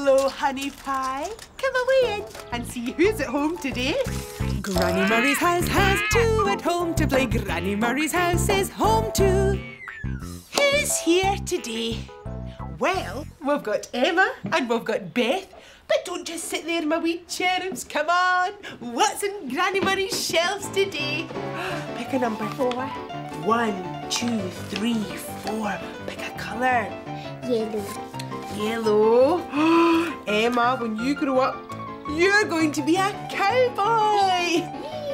Hello, honey pie. Come away in and see who's at home today. Granny Murray's house has two at home to play. Granny Murray's house is home too. Who's here today? Well, we've got Emma and we've got Beth. But don't just sit there, my wee cherubs. Come on. What's in Granny Murray's shelves today? Pick a number. 4. 1, 2, 3, 4. Pick a colour. Yellow. Yellow. Emma, when you grow up, you're going to be a cowboy.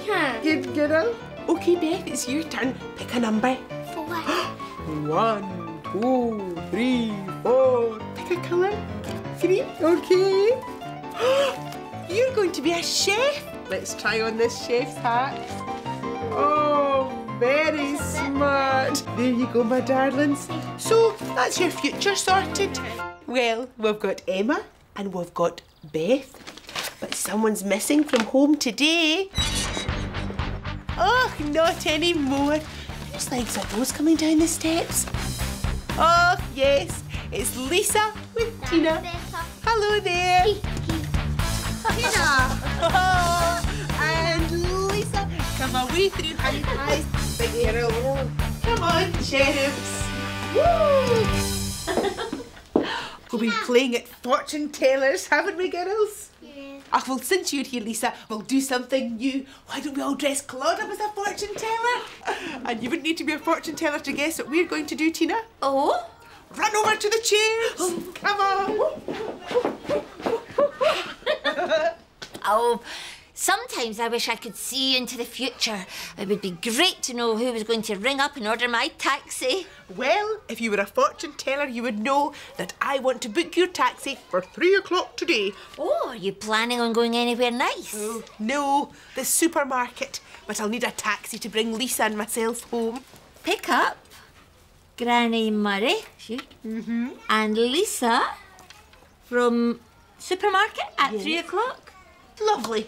Yeah. Good girl. Okay, Beth, it's your turn. Pick a number. 4. 1, 2, 3, 4. Pick a colour. 3. Okay. You're going to be a chef. Let's try on this chef's hat. Oh, very smart. There you go, my darlings. So, that's your future sorted. Well, we've got Emma and we've got Beth. But someone's missing from home today. Oh, not anymore. Whose legs are those coming down the steps? Oh, yes. It's Lisa with Tina. Hello there. Tina. Oh, and Lisa, come away through honey pies. Big girl. Come on, cherubs. Woo! We've been playing at fortune tellers, haven't we, girls? Yeah. Ah, well, since you're here, Lisa, we'll do something new. Why don't we all dress Claude up as a fortune teller? And you wouldn't need to be a fortune teller to guess what we're going to do, Tina. Oh? Run over to the chairs. Come on. Oh, sometimes I wish I could see into the future. It would be great to know who was going to ring up and order my taxi. Well, if you were a fortune teller, you would know that I want to book your taxi for 3 o'clock today. Oh, are you planning on going anywhere nice? Oh, no, the supermarket. But I'll need a taxi to bring Lisa and myself home. Pick up Granny Murray and Lisa from supermarket at 3 o'clock. Lovely.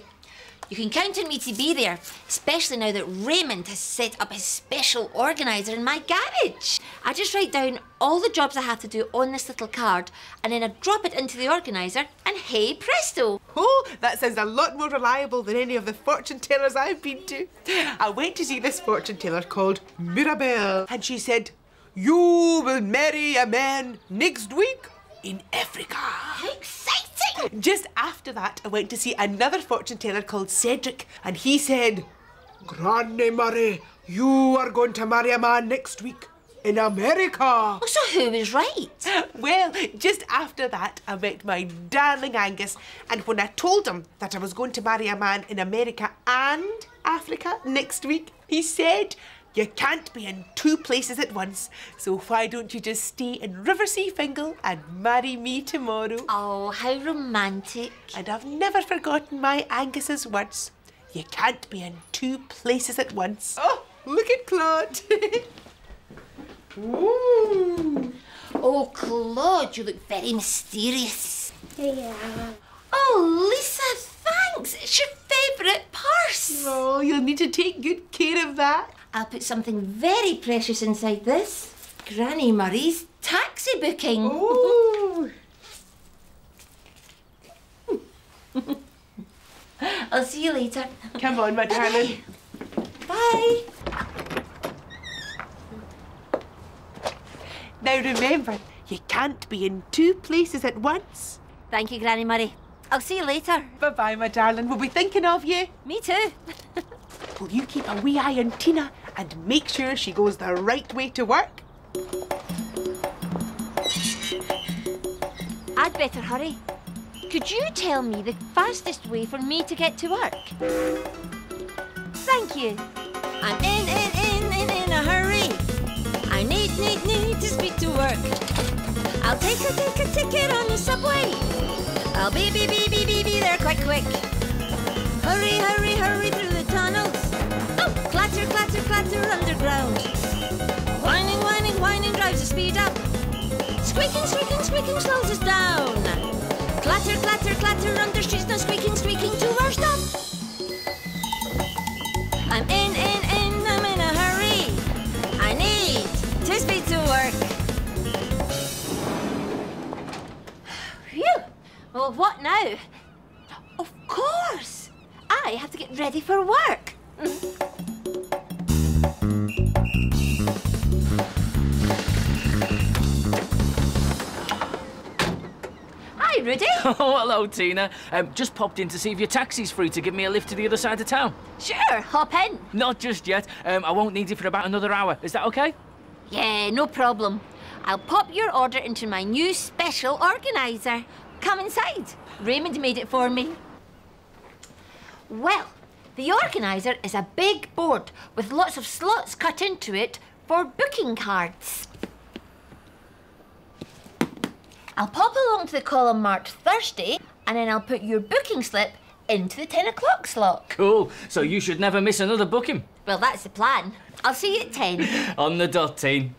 You can count on me to be there, especially now that Raymond has set up his special organiser in my garage. I just write down all the jobs I have to do on this little card and then I drop it into the organiser and hey presto. Oh, that sounds a lot more reliable than any of the fortune tellers I've been to. I went to see this fortune teller called Mirabelle and she said, "You will marry a man next week in Africa." How exciting! Just after that, I went to see another fortune teller called Cedric, and he said, "Granny Murray, you are going to marry a man next week in America." Oh, so who was right? Well, just after that, I met my darling Angus, and when I told him that I was going to marry a man in America and Africa next week, he said, "You can't be in 2 places at once, so why don't you just stay in Riverseafingal and marry me tomorrow?" Oh, how romantic. And I've never forgotten my Angus's words. You can't be in 2 places at once. Oh, look at Claude. Ooh. Oh, Claude, you look very mysterious. Yeah. Oh, Lisa, thanks. It's your favourite purse. Oh, you'll need to take good care of that. I'll put something very precious inside this. Granny Murray's taxi booking. Ooh. I'll see you later. Come on, my darling. Bye. Now remember, you can't be in 2 places at once. Thank you, Granny Murray. I'll see you later. Bye-bye, my darling. We'll be thinking of you. Me too. Will you keep a wee eye on Tina and make sure she goes the right way to work? I'd better hurry. Could you tell me the fastest way for me to get to work? Thank you. I'm in a hurry. I need to speed to work. I'll take a ticket on the subway. I'll be there quite quick. Hurry through the tunnels. Oh, clatter underground. Whining drives the speed up. Squeaking slows us down. Clatter under streets, now squeaking to our stop. I'm in a hurry. I need to speed to work. Phew. Well, what now? Of course! I have to get ready for work. Hi, Rudy. Oh, hello, Tina. Just popped in to see if your taxi's free to give me a lift to the other side of town. Sure, hop in. Not just yet. I won't need you for about another hour. Is that okay? Yeah, no problem. I'll pop your order into my new special organiser. Come inside. Raymond made it for me. Well, the organiser is a big board with lots of slots cut into it for booking cards. I'll pop along to the column marked Thursday and then I'll put your booking slip into the 10 o'clock slot. Cool. So you should never miss another booking. Well, that's the plan. I'll see you at 10. On the dot, Teen.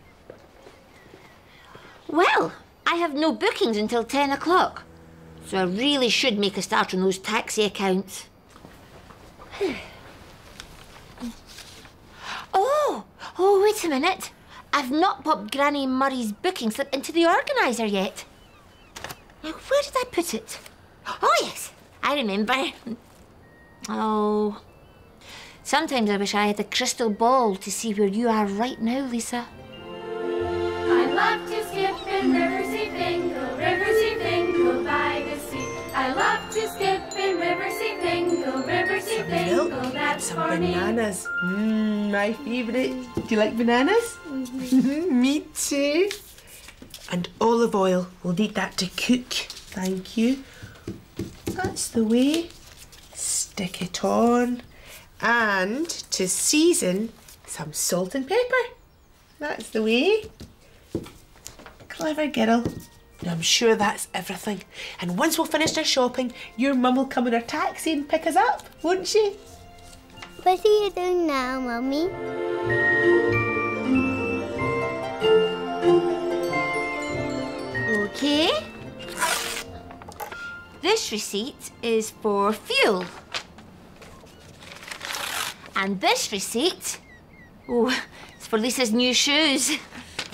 Well, I have no bookings until 10 o'clock, so I really should make a start on those taxi accounts. Oh, wait a minute. I've not popped Granny Murray's booking slip into the organiser yet. Now, where did I put it? Oh, yes, I remember. Oh, sometimes I wish I had a crystal ball to see where you are right now, Lisa. I love to skip in Riverseafingal, Riverseafingal by the sea. I love to skip in Riverseafingal, Riverseafingal, that's Some for me. bananas. My favourite. Do you like bananas? Me too. And olive oil. We'll need that to cook. Thank you. That's the way. Stick it on. And to season, some salt and pepper. That's the way. Clever girl. I'm sure that's everything. And once we've finished our shopping, your mum will come in her taxi and pick us up, won't she? What are you doing now, Mummy? Okay. This receipt is for fuel. And this receipt, it's for Lisa's new shoes.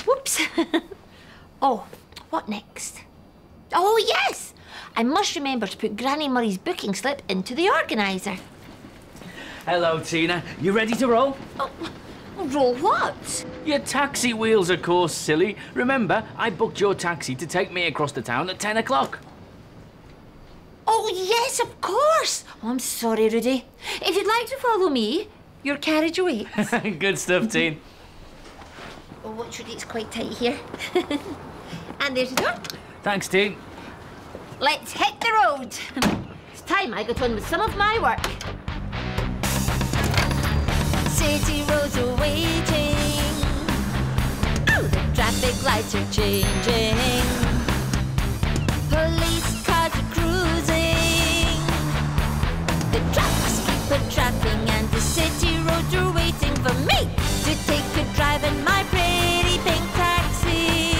Whoops. Oh, what next? Oh, yes! I must remember to put Granny Murray's booking slip into the organiser. Hello, Tina. You ready to roll? Oh, roll what? Your taxi wheels, of course, silly. Remember, I booked your taxi to take me across the town at 10 o'clock. Oh, yes, of course. Oh, I'm sorry, Rudy. If you'd like to follow me, your carriage awaits. Good stuff, Teen. Oh, watch Rudy, it's quite tight here. And there's the door. Thanks, Teen. Let's hit the road. It's time I got on with some of my work. City roads are waiting. Oh, the traffic lights are changing. Police cars are cruising. The trucks keep a-trapping and the city roads are waiting for me to take a drive in my pretty pink taxi.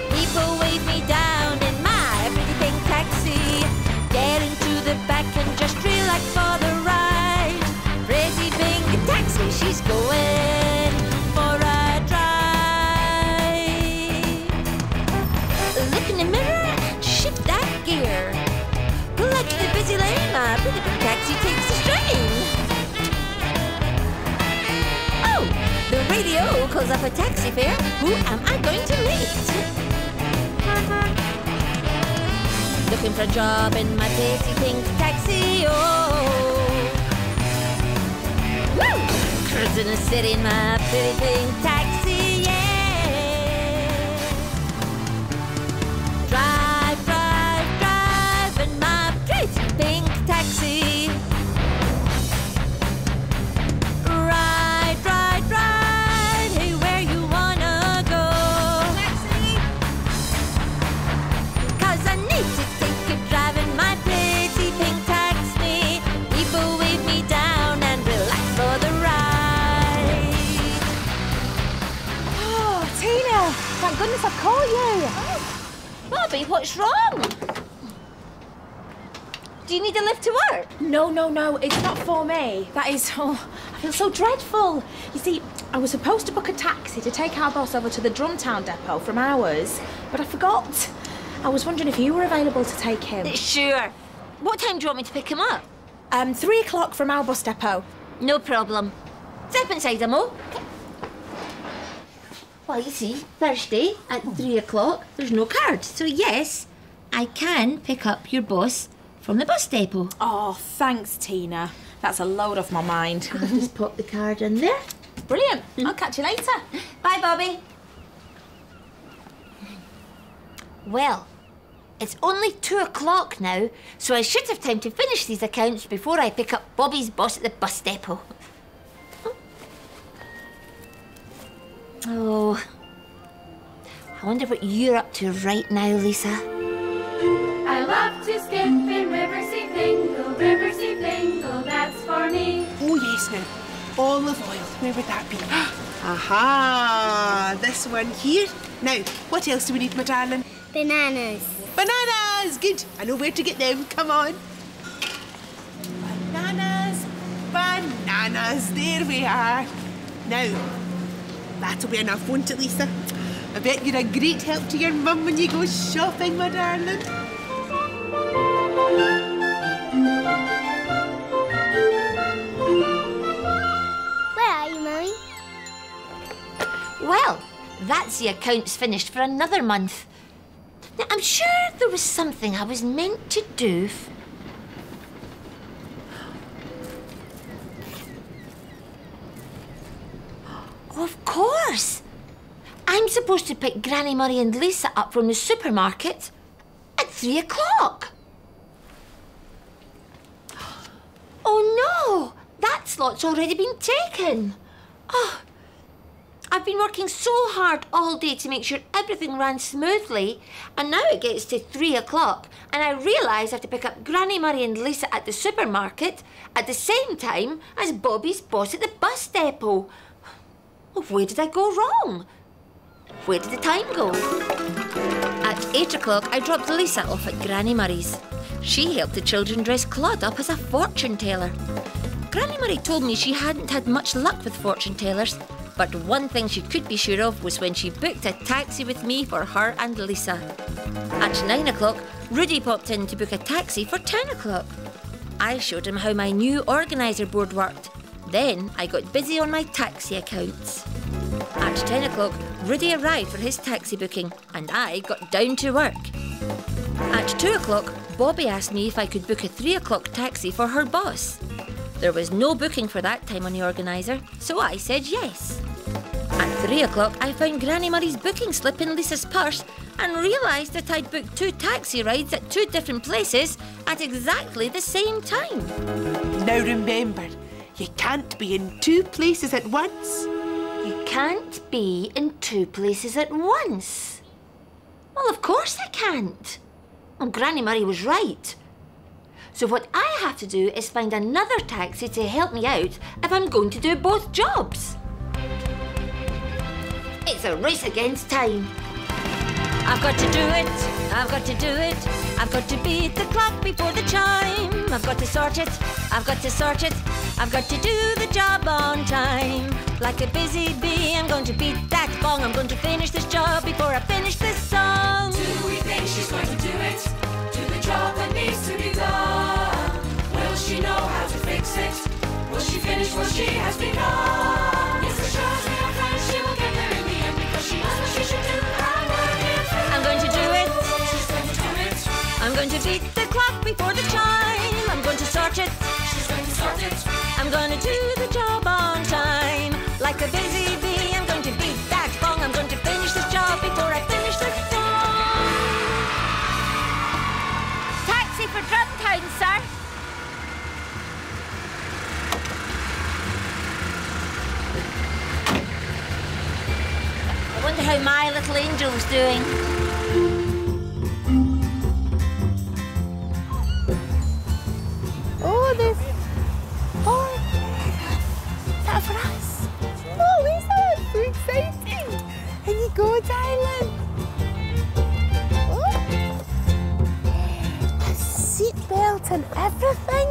People wave me down in my pretty pink taxi. Get into the back and just relax for the ride. Pretty pink taxi, she's going for a drive. Look in the mirror and shift that gear. Pull out to the busy lane, my pretty pink taxi takes the strain. Oh, the radio calls up a taxi fare. Who am I going to meet? Looking for a job in my pretty pink taxi, oh. Woo! Cruising the city in my pretty pink taxi, yeah. Drive, drive, drive in my pretty pink taxi. Ride, ride, ride, hey, where you wanna go? Taxi! 'Cause I need to take a drive in my pretty pink taxi. People wave me down and relax for the ride. Oh, Tina, thank goodness I've caught you. Bobby, what's wrong? Do you need a lift to work? No, it's not for me. That is, I feel so dreadful. You see, I was supposed to book a taxi to take our boss over to the Drumtown depot from ours, but I forgot. I was wondering if you were available to take him. Sure. What time do you want me to pick him up? 3 o'clock from our bus depot. No problem. Step inside, Amo. Well, you see, Thursday at 3 o'clock, there's no card. So, yes, I can pick up your boss from the bus depot. Oh, thanks, Tina. That's a load off my mind. I'll just pop the card in there. Brilliant. I'll catch you later. Bye, Bobby. Well, it's only 2 o'clock now, so I should have time to finish these accounts before I pick up Bobby's boss at the bus depot. Oh, I wonder what you're up to right now, Lisa. I love to skip in Riverseafingal, that's for me. Oh, yes, now. Olive oil. Where would that be? Aha! This one here. Now, what else do we need, my darling? Bananas. Bananas! Good. I know where to get them. Come on. Bananas. Bananas. There we are. Now, that'll be enough, won't it, Lisa? I bet you're a great help to your mum when you go shopping, my darling. Where are you, Mummy? Well, that's the accounts finished for another month. Now, I'm sure there was something I was meant to do. Of course! I'm supposed to pick Granny Murray and Lisa up from the supermarket at 3 o'clock. Oh no! That slot's already been taken. Oh, I've been working so hard all day to make sure everything ran smoothly, and now it gets to 3 o'clock and I realise I have to pick up Granny Murray and Lisa at the supermarket at the same time as Bobby's boss at the bus depot. Well, where did I go wrong? Where did the time go? At 8 o'clock, I dropped Lisa off at Granny Murray's. She helped the children dress Claude up as a fortune teller. Granny Murray told me she hadn't had much luck with fortune tellers, but one thing she could be sure of was when she booked a taxi with me for her and Lisa. At 9 o'clock, Rudy popped in to book a taxi for 10 o'clock. I showed him how my new organiser board worked. Then I got busy on my taxi accounts. At 10 o'clock, Rudy arrived for his taxi booking and I got down to work. At 2 o'clock, Bobby asked me if I could book a 3 o'clock taxi for her boss. There was no booking for that time on the organiser, so I said yes. At 3 o'clock, I found Granny Murray's booking slip in Lisa's purse and realised that I'd booked 2 taxi rides at 2 different places at exactly the same time. Now remember, you can't be in 2 places at once. You can't be in 2 places at once. Well, of course I can't. Well, Granny Murray was right. So what I have to do is find another taxi to help me out if I'm going to do both jobs. It's a race against time. I've got to do it, I've got to do it. I've got to beat the clock before the chime. I've got to sort it, I've got to sort it. I've got to do the job on time. Like a busy bee, I'm going to beat that gong. I'm going to finish this job before I finish this song. Do we think she's going to do it? Do the job that needs to be done? Will she know how to fix it? Will she finish what she has begun? Yes, as sure as we are friends, she will get there in the end because she knows what she should do. I'm going to do it. She's going to do it. I'm going to beat the clock before the chime. I'm going to sort it. She's going to sort it. I'm going to do the job on time. Like a busy bee, I'm going to beat that gong. I'm going to finish this job before I finish this song. Taxi for Drumtown, sir. I wonder how my little angel's doing. Oh, this. Oh, is that for us? Oh, is that so exciting? And you go, darling. Oh. A seatbelt and everything.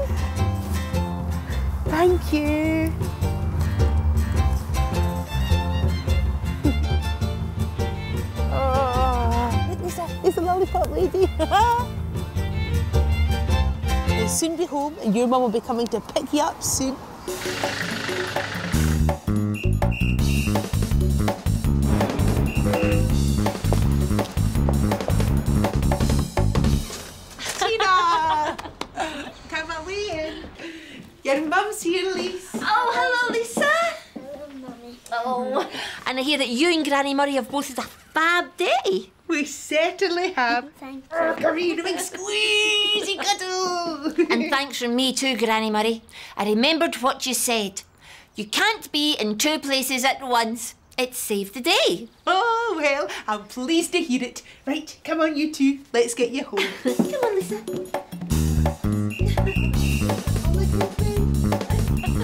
Thank you. Oh, look, Lisa, lollipop lady. We'll soon be home and your mum will be coming to pick you up soon. Tina! Come away in. Your mum's here, Lise. Oh, hello, Lisa. Hello, Mummy. Oh, and I hear that you and Granny Murray have both had a fab day. We certainly have. Thank Come here, a big squeezy cuddle. And thanks from me too, Granny Murray. I remembered what you said. You can't be in two places at once. It saved the day. Oh, well, I'm pleased to hear it. Right, come on, you two. Let's get you home. Come on, Lisa.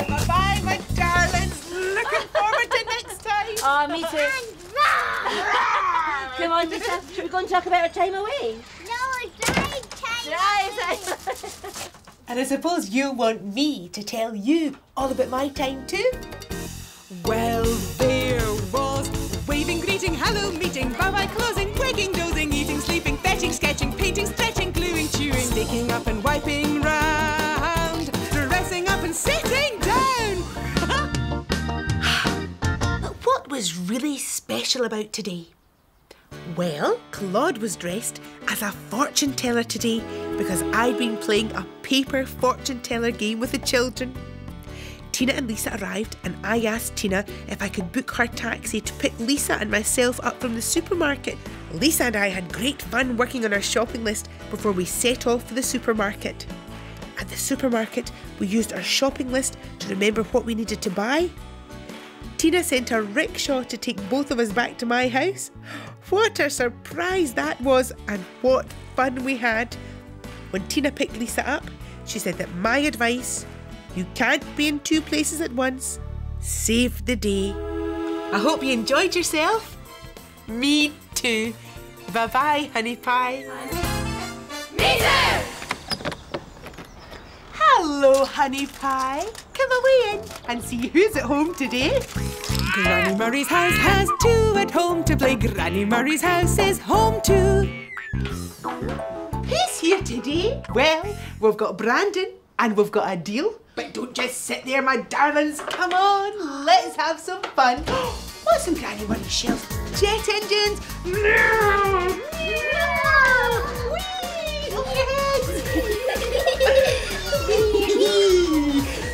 Bye-bye, my darlings. Looking forward to next time. Oh, me too. Come on, Lisa. Should we go and talk about our time away? No, drive time. Drive. And I suppose you want me to tell you all about my time too? Well, there was waving, greeting, hello, meeting, bye-bye, closing, waking, dozing, eating, sleeping, fetching, sketching, painting, stretching, gluing, chewing, sticking up and wiping round, dressing up and sitting down. But what was really special about today? Well, Claude was dressed as a fortune teller today because I'd been playing a paper fortune teller game with the children. Tina and Lisa arrived and I asked Tina if I could book her taxi to pick Lisa and myself up from the supermarket. Lisa and I had great fun working on our shopping list before we set off for the supermarket. At the supermarket, we used our shopping list to remember what we needed to buy. Tina sent a rickshaw to take both of us back to my house. What a surprise that was, and what fun we had. When Tina picked Lisa up, she said that my advice, you can't be in two places at once, saved the day. I hope you enjoyed yourself. Me too. Bye-bye, honey pie. Me too! Hello, honey pie. Come away in and see who's at home today. Granny Murray's house has two at home to play. Granny Murray's house is home too. Who's here today? Well, we've got Brandon and we've got a deal. But don't just sit there, my darlings. Come on, let's have some fun. What's in Granny Murray's shelf? Jet engines.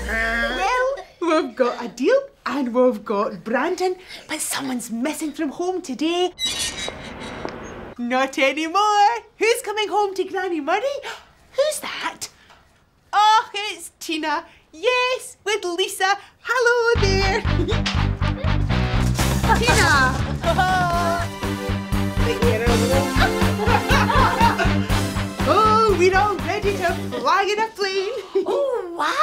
Well, we've got a deal and we've got Brandon, but someone's missing from home today. Not anymore. Who's coming home to Granny Murray? Who's that? Oh, it's Tina. Yes, with Lisa. Hello there. Tina. Oh, we're all ready to fly in a plane. Oh, wow.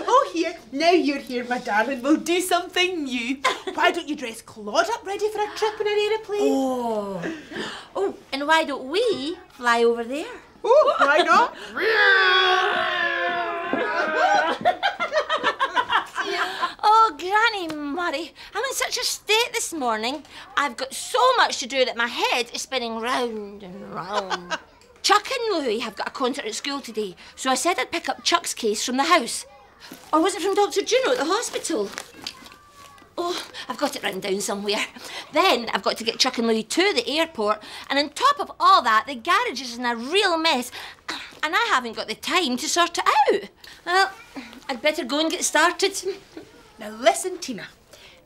Oh, here. Now you're here, my darling. We'll do something new. Why don't you dress Claude up ready for a trip in an aeroplane? Oh, and why don't we fly over there? Oh, why not? Oh, Granny Murray, I'm in such a state this morning. I've got so much to do that my head is spinning round and round. Chuck and Louie have got a concert at school today, so I said I'd pick up Chuck's case from the house. Or was it from Dr. Juno at the hospital? Oh, I've got it written down somewhere. Then I've got to get Chuck and Louie to the airport, and on top of all that, the garage is in a real mess, and I haven't got the time to sort it out. Well, I'd better go and get started. Now listen, Tina.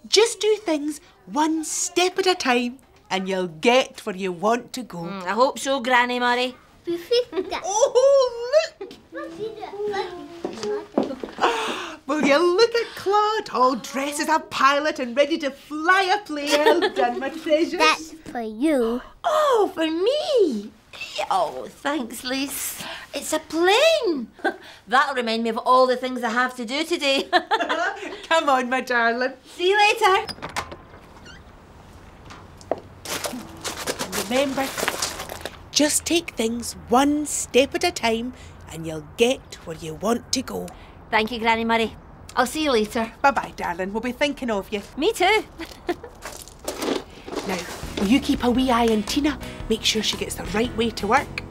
Just do things one step at a time, and you'll get where you want to go. I hope so, Granny Murray. Oh, look! Will you look at Claude, all dressed as a pilot and ready to fly a plane? Well done, my treasures. That's for you. Oh, for me? Oh, thanks, Lise. It's a plane. That'll remind me of all the things I have to do today. Come on, my darling. See you later. And remember, just take things one step at a time and you'll get where you want to go. Thank you, Granny Murray. I'll see you later. Bye-bye, darling. We'll be thinking of you. Me too. Now, Will you keep a wee eye on Tina? Make sure she gets the right way to work.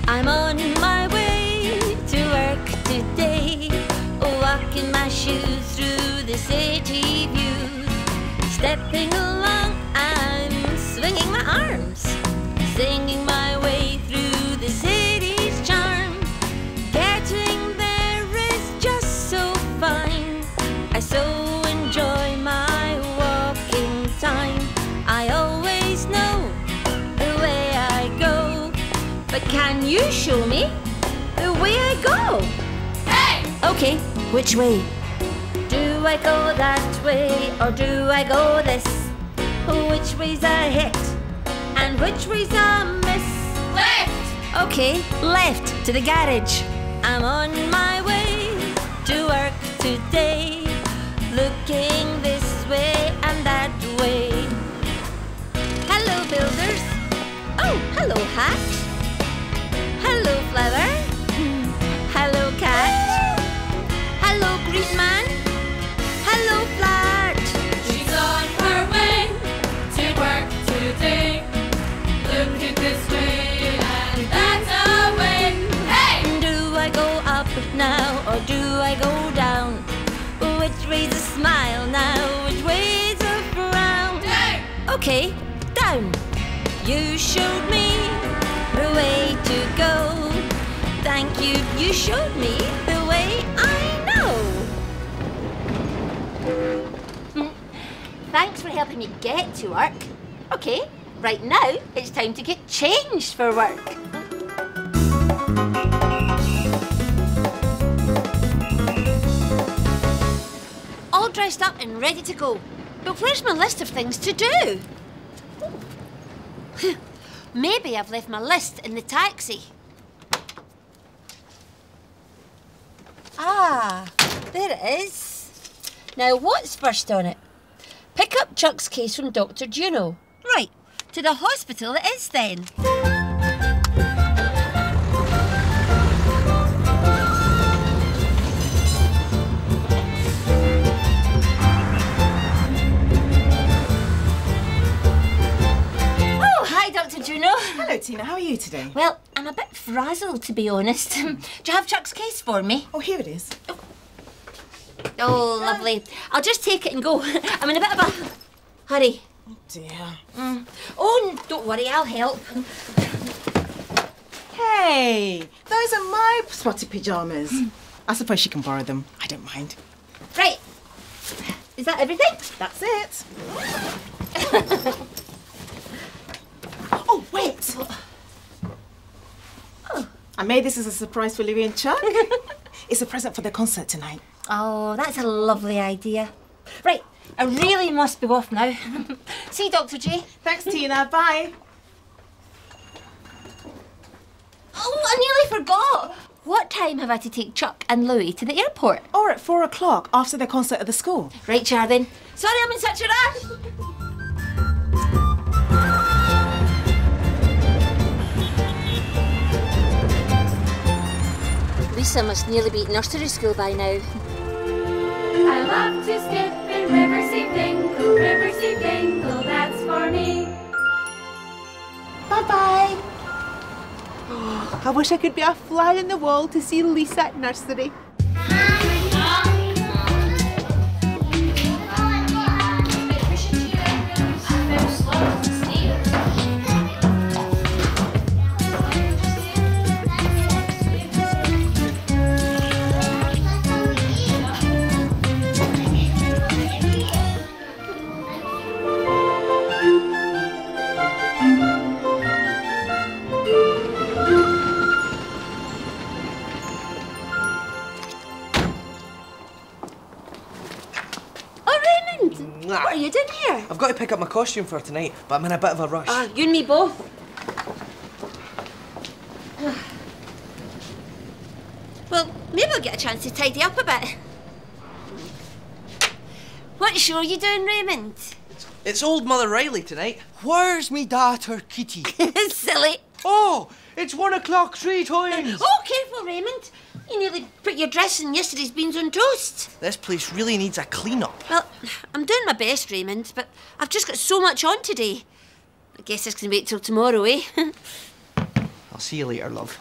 I'm on my way to work today, walking my shoes through the city views. Stepping along, I'm swinging my arms, singing my way through the city's charm. Getting there is just so fine. I so enjoy my walking time. I always know the way I go, but can you show me the way I go? Hey! Okay, which way? Do I go that way or do I go this? Which way's a hit and which way's a miss? Left! Okay, left to the garage. I'm on my way to work today, looking this way and that way. Hello, builders. Oh, hello, hat. Hello, flower. Hello, cat. Hello, green man. Hello, flat. She's on her way to work today. Looking this way and that away. Hey! Do I go up now or do I go down? Which way's a smile now? Which way's a frown? Down! Okay, down. You showed me the way to go. Thank you, you showed me the way I know. Thanks for helping me get to work. Okay, right now it's time to get changed for work. All dressed up and ready to go. But where's my list of things to do? Maybe I've left my list in the taxi. Ah, there it is. Now, what's first on it? Pick up Chuck's case from Dr. Juno. Right, to the hospital it is then. Oh, hi, Dr. Juno. Hello, Tina. How are you today? Well, I'm a bit frazzled, to be honest. Do you have Chuck's case for me? Oh, here it is. Oh, lovely. I'll just take it and go. I'm in a bit of a hurry. Oh, dear. Oh, don't worry, I'll help. Hey, those are my spotty pyjamas. I suppose she can borrow them. I don't mind. Right. Is that everything? That's it. Oh, wait. Oh. I made this as a surprise for Louie and Chuck. It's a present for the concert tonight. Oh, that's a lovely idea. Right, I really must be off now. See you, Dr. J. Thanks, Tina. Bye. Oh, I nearly forgot. What time have I to take Chuck and Louie to the airport? Or at 4 o'clock after the concert at the school. Right, Char, then. Sorry I'm in such a rush. Lisa must nearly be at nursery school by now. I love to skip in Riverseafingal, Riverseafingal, that's for me. Bye-bye. Oh, I wish I could be a fly on the wall to see Lisa at nursery. What are you doing here? I've got to pick up my costume for tonight, but I'm in a bit of a rush. You and me both. Well, maybe I'll get a chance to tidy up a bit. What show are you doing, Raymond? It's old Mother Riley tonight. Where's me daughter Kitty? Silly. Oh, it's 1 o'clock 3 times. Oh, careful, Raymond. You nearly put your dress in yesterday's beans on toast. This place really needs a clean-up. Well, I'm doing my best, Raymond, but I've just got so much on today. I guess this can wait till tomorrow, eh? I'll see you later, love.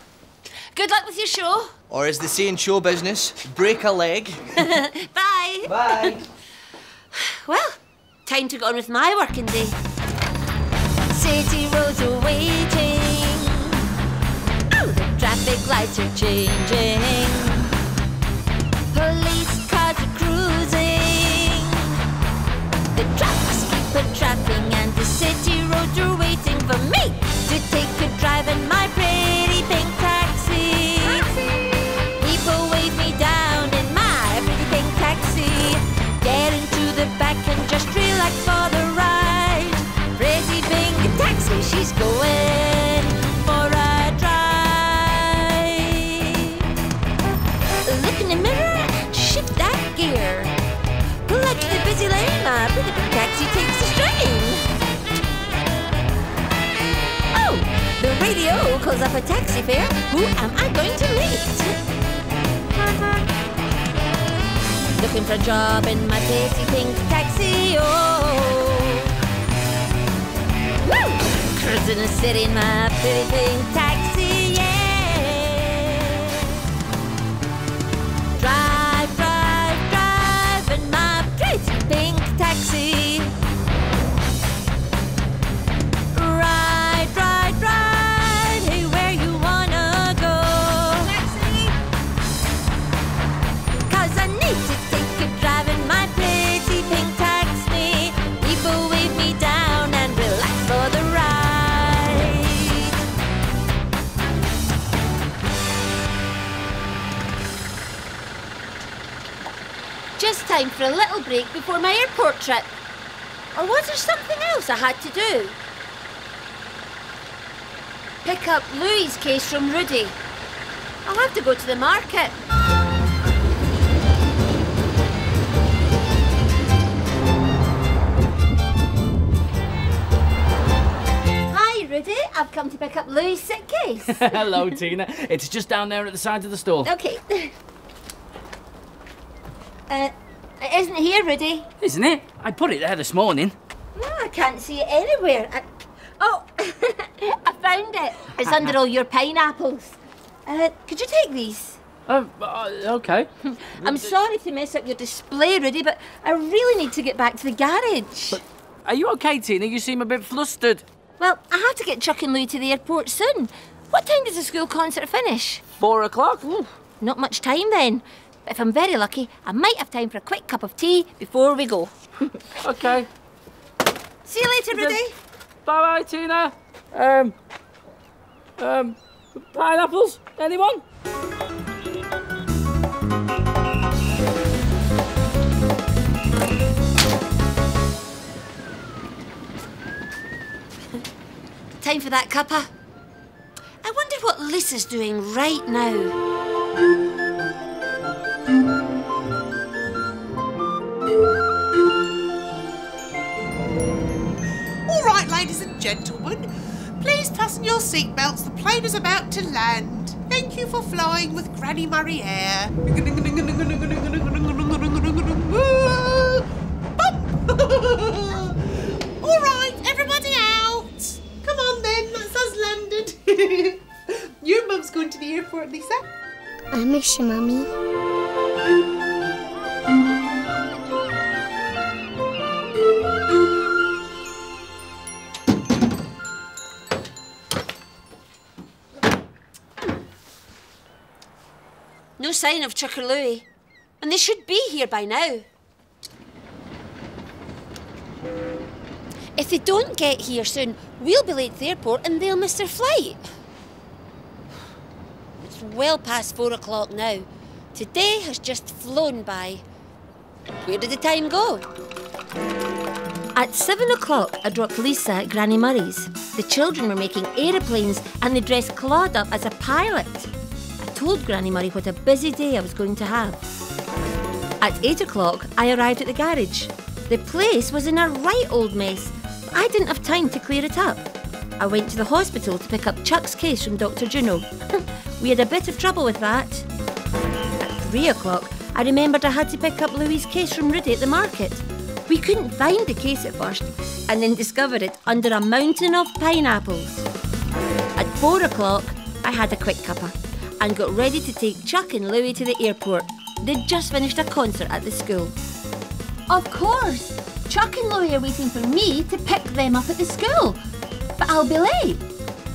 Good luck with your show. Or as they say in show business, break a leg. Bye. Bye. Well, time to get on with my working day. City roads are waiting. Oh, the traffic lights are changing. Police cars are cruising. The trucks keep a-trapping and the city roads are waiting for me to take a drive in my pretty pink taxi. People wave me down in my pretty pink taxi. Get into the back and just relax for the ride. Pretty pink taxi, she's going for a drive. Look in the mirror and shift that gear. Pull out to the busy lane, my pretty pink taxi takes the strain. Oh, the radio calls up a taxi fare. Who am I going to meet? Looking for a job in my pretty pink taxi, oh. Woo! Cruising the city in my pretty pink taxi, yeah. Drive, drive, drive in my pretty pink taxi. Ride, ride, ride, hey, where you wanna go? Taxi! 'Cause I need to take a drive in my pretty pink taxi. People wave me down and relax for the ride. Just time for a little break before my airport trip. Or was there something else I had to do? Pick up Louie's case from Rudy. I'll have to go to the market. Hi, Rudy. I've come to pick up Louie's sick case. Hello, Tina. It's just down there at the side of the store. Okay. It isn't here, Rudy. Isn't it? I put it there this morning. No, I can't see it anywhere. Oh, I found it. It's under all your pineapples. Could you take these? Okay. I'm sorry to mess up your display, Rudy, but I really need to get back to the garage. But are you okay, Tina? You seem a bit flustered. Well, I have to get Chuck and Louie to the airport soon. What time does the school concert finish? 4 o'clock? Ooh, not much time then. But if I'm very lucky, I might have time for a quick cup of tea before we go. Okay. See you later, Rudy. Bye-bye, Tina. Pineapples? Anyone? Time for that cuppa. I wonder what Lisa's doing right now. All right, ladies and gentlemen, please fasten your seatbelts. The plane is about to land. Thank you for flying with Granny Murray Air. All right, everybody out. Come on then, that's us landed. Your mum's going to the airport, Lisa. I miss you, Mummy. No sign of Chuck or Louie. And they should be here by now. If they don't get here soon, we'll be late to the airport and they'll miss their flight. It's well past 4 o'clock now. Today has just flown by. Where did the time go? At 7 o'clock, I dropped Lisa at Granny Murray's. The children were making aeroplanes and they dressed Claude up as a pilot. I told Granny Murray what a busy day I was going to have. At 8 o'clock, I arrived at the garage. The place was in a right old mess. I didn't have time to clear it up. I went to the hospital to pick up Chuck's case from Dr. Juno. We had a bit of trouble with that. 3 o'clock, I remembered I had to pick up Louie's case from Rudy at the market. We couldn't find the case at first, and then discovered it under a mountain of pineapples. At 4 o'clock, I had a quick cuppa and got ready to take Chuck and Louie to the airport. They'd just finished a concert at the school. Of course, Chuck and Louie are waiting for me to pick them up at the school. But I'll be late.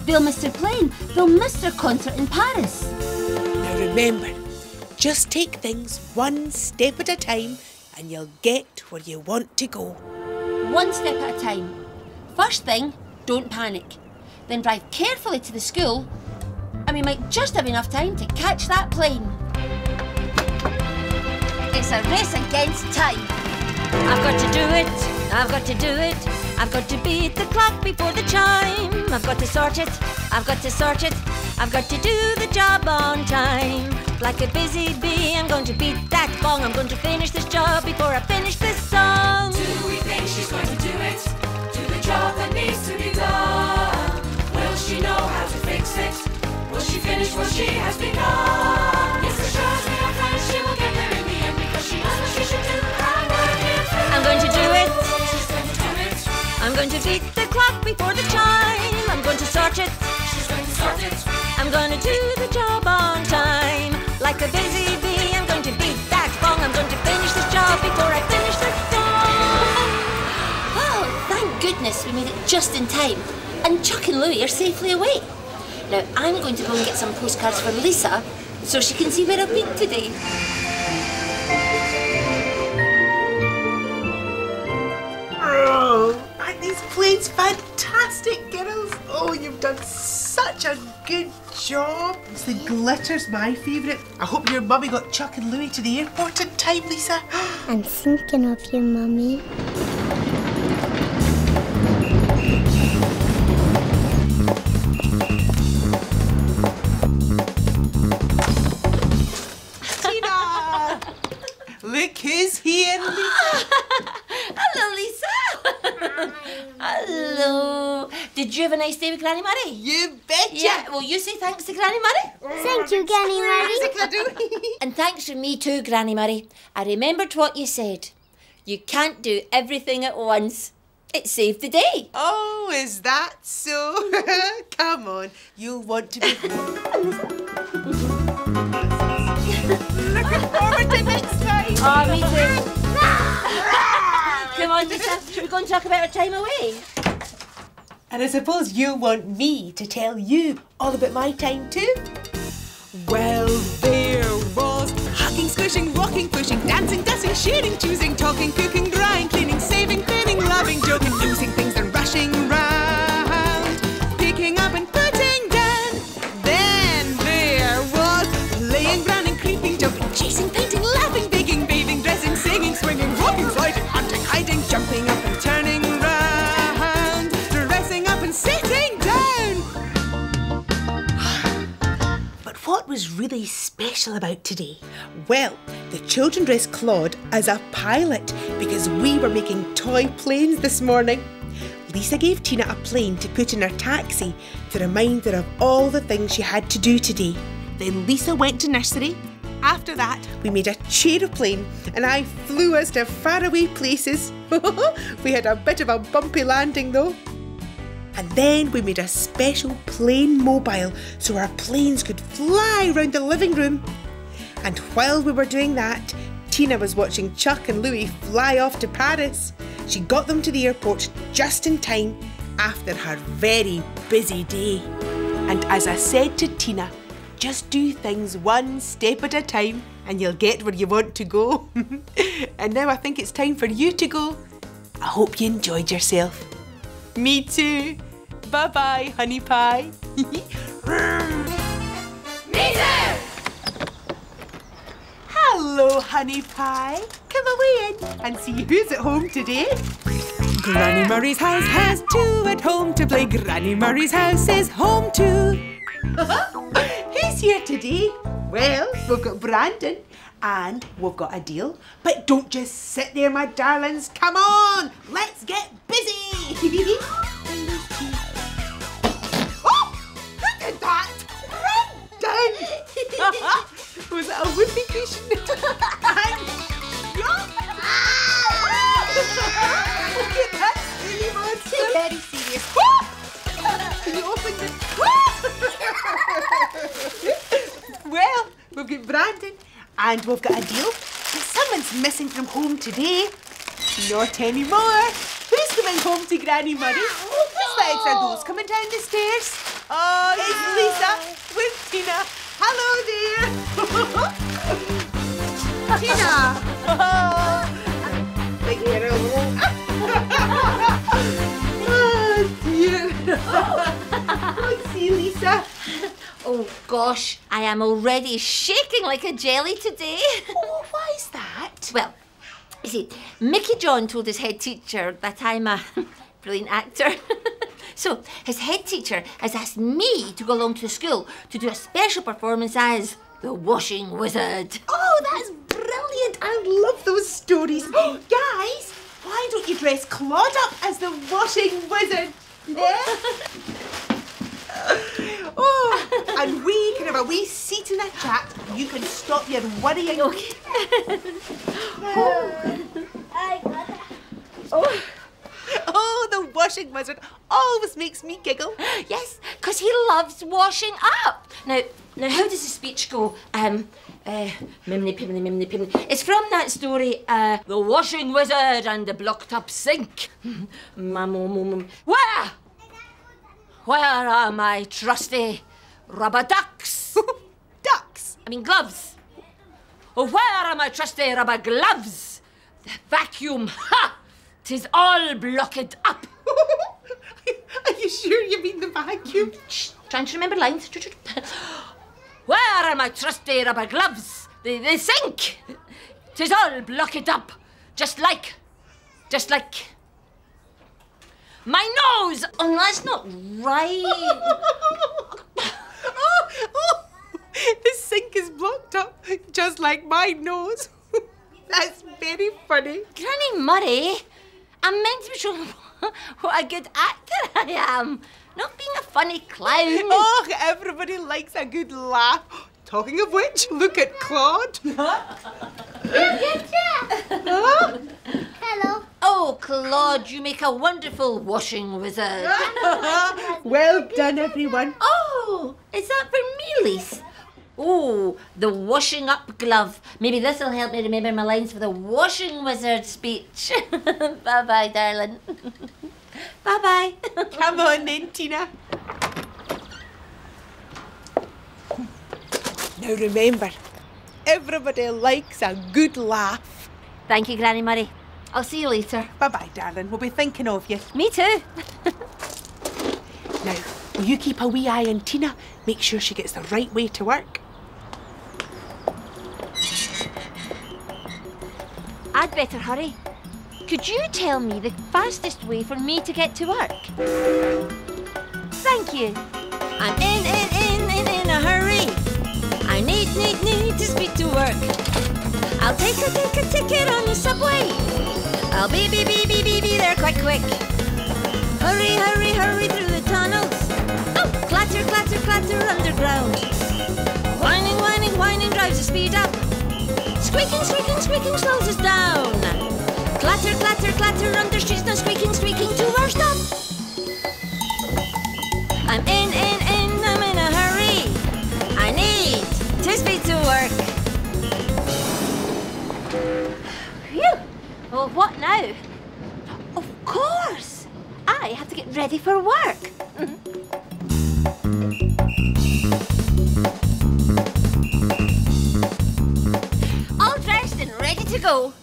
They'll miss their plane. They'll miss their concert in Paris. Now remember, just take things one step at a time and you'll get where you want to go. One step at a time. First thing, don't panic. Then drive carefully to the school and we might just have enough time to catch that plane. It's a race against time. I've got to do it, I've got to do it. I've got to beat the clock before the chime. I've got to sort it, I've got to sort it. I've got to do the job on time. Like a busy bee, I'm going to beat that gong. I'm going to finish this job before I finish this song. Do we think she's going to do it? Do the job that needs to be done? Will she know how to fix it? Will she finish what she has begun? Yes, as sure as we are friends, she will get there in the end because she knows what she should do. I'm going to do it. She's going to do it. I'm going to beat the clock before the chime. I'm going to sort it. She's going to sort it. I'm going to do the job on time. Like a busy bee, I'm going to beat that gong. I'm going to finish this job before I finish this song. Oh, thank goodness we made it just in time. And Chuck and Louie are safely away. Now, I'm going to go and get some postcards for Lisa so she can see where I've been today. Oh, aren't these planes fantastic, girls? Oh, you've done such a good job. The glitter's my favourite. I hope your mummy got Chuck and Louie to the airport in time, Lisa. I'm thinking of you, Mummy. Tina! Look who's here, Lisa. Hello, Lisa. Hello. Did you have a nice day with Granny Murray? You betcha. Yeah, well, you say thanks to Granny Murray. Thank you, Granny Murray. And thanks from me too, Granny Murray. I remembered what you said. You can't do everything at once. It saved the day. Oh, is that so? Come on, you'll want to be home. Looking forward to next time. Oh, me too. Come on, Lisa. Should we go and talk about our time away? And I suppose you want me to tell you all about my time too? Well, there was hugging, squishing, rocking, pushing, dancing, dusting, shooting, choosing, talking, cooking, drying, cleaning, saving, cleaning, loving, joking, losing things and rushing round, picking up and putting down. Then there was playing, running, creeping, jumping, chasing, painting, laughing, baking, bathing, dressing, singing, swinging, walking, sliding, hunting, hiding, jumping up and turning round, dressing up and sitting down. What was really special about today? Well, the children dressed Claude as a pilot because we were making toy planes this morning. Lisa gave Tina a plane to put in her taxi to remind her of all the things she had to do today. Then Lisa went to nursery. After that, we made a aeroplane and I flew us to faraway places. We had a bit of a bumpy landing though. And then we made a special plane mobile so our planes could fly around the living room. And while we were doing that, Tina was watching Chuck and Louie fly off to Paris. She got them to the airport just in time after her very busy day. And as I said to Tina, just do things one step at a time and you'll get where you want to go. And now I think it's time for you to go. I hope you enjoyed yourself. Me too. Bye-bye, honey pie. Me too! Hello, honey pie. Come away in and see who's at home today. Granny Murray's house has two at home to play. Granny Murray's house is home too. Who's here today? Well, we've got Brandon and we've got a deal. But don't just sit there, my darlings. Come on, let's get busy. Oh, who did that? Brandon! Was it a whoopee cushion we've got Brandon, and we've got a deal. Someone's missing from home today. Not anymore. Who's coming home to Granny Murray? Whose legs are those coming down the stairs? Oh, it's Lisa with Tina. Hello there. Tina. Big hero. Oh, dear. Let's see, Lisa. Oh gosh, I am already shaking like a jelly today. Oh, why is that? Well, you see, Mickey John told his head teacher that I'm a brilliant actor. So his head teacher has asked me to go along to school to do a special performance as the Washing Wizard. Oh, that's brilliant. I love those stories. Guys, why don't you dress Claude up as the Washing Wizard? Yeah? Oh, and we can have a wee seat in a chat. You can stop your worrying. Okay. Oh, the Washing Wizard always makes me giggle. Yes, because he loves washing up. Now, how does the speech go? Mimney, pimney, mimney, pimney. It's from that story, The Washing Wizard and the Blocked Up Sink. Where are my trusty rubber ducks? Ducks? I mean gloves. Oh, where are my trusty rubber gloves? The vacuum, ha! 'Tis all blocked up. Are you sure you mean the vacuum? Shh, trying to remember lines. Where are my trusty rubber gloves? The sink. 'Tis all blocked up. Just like my nose. Oh, that's not right. oh, the sink is blocked up, just like my nose. That's very funny. Granny Murray, I'm meant to be showing what a good actor I am, not being a funny clown. Oh, everybody likes a good laugh. Talking of which, look at Claude. Hello. Oh, Claude, you make a wonderful washing wizard. Well done, everyone. Oh, is that for me, Lise? Oh, the washing up glove. Maybe this will help me remember my lines for the washing wizard speech. Bye-bye, darling. Bye-bye. Come on then, Tina. Now remember, everybody likes a good laugh. Thank you, Granny Murray. I'll see you later. Bye-bye, darling. We'll be thinking of you. Me too. Now, will you keep a wee eye on Tina? Make sure she gets the right way to work. I'd better hurry. Could you tell me the fastest way for me to get to work? Thank you. I'm in a hurry. I need to speed to work. I'll take a ticket on the subway. I'll be there quite quick. Hurry through the tunnels. Oh, clatter underground. Whining drives the speed up. Squeaking slows us down. Clatter under streets, now squeaking to our stop. I'm in a hurry. I need to speed to work. Phew. Well, what now? Of course. I have to get ready for work. All dressed and ready to go.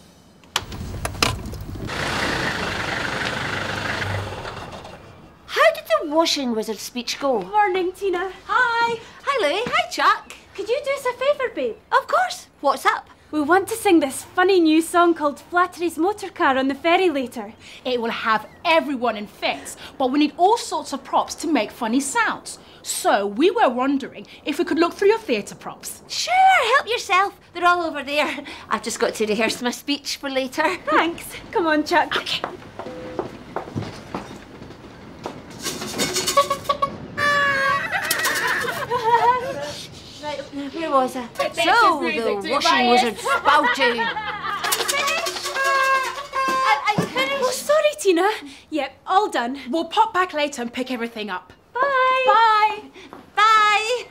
How did the washing wizard speech go? Morning, Tina. Hi. Hi, Louie. Hi, Chuck. Could you do us a favour, babe? Of course. What's up? We want to sing this funny new song called Flattery's Motor Car on the ferry later. It will have everyone in fits, but we need all sorts of props to make funny sounds. So we were wondering if we could look through your theatre props. Sure, help yourself. They're all over there. I've just got to rehearse my speech for later. Thanks. Come on, Chuck. Okay. Right, where was I? So, the washing wizard spouted. Are you finished? Oh, sorry, Tina. Yep, all done. We'll pop back later and pick everything up. Bye. Bye. Bye.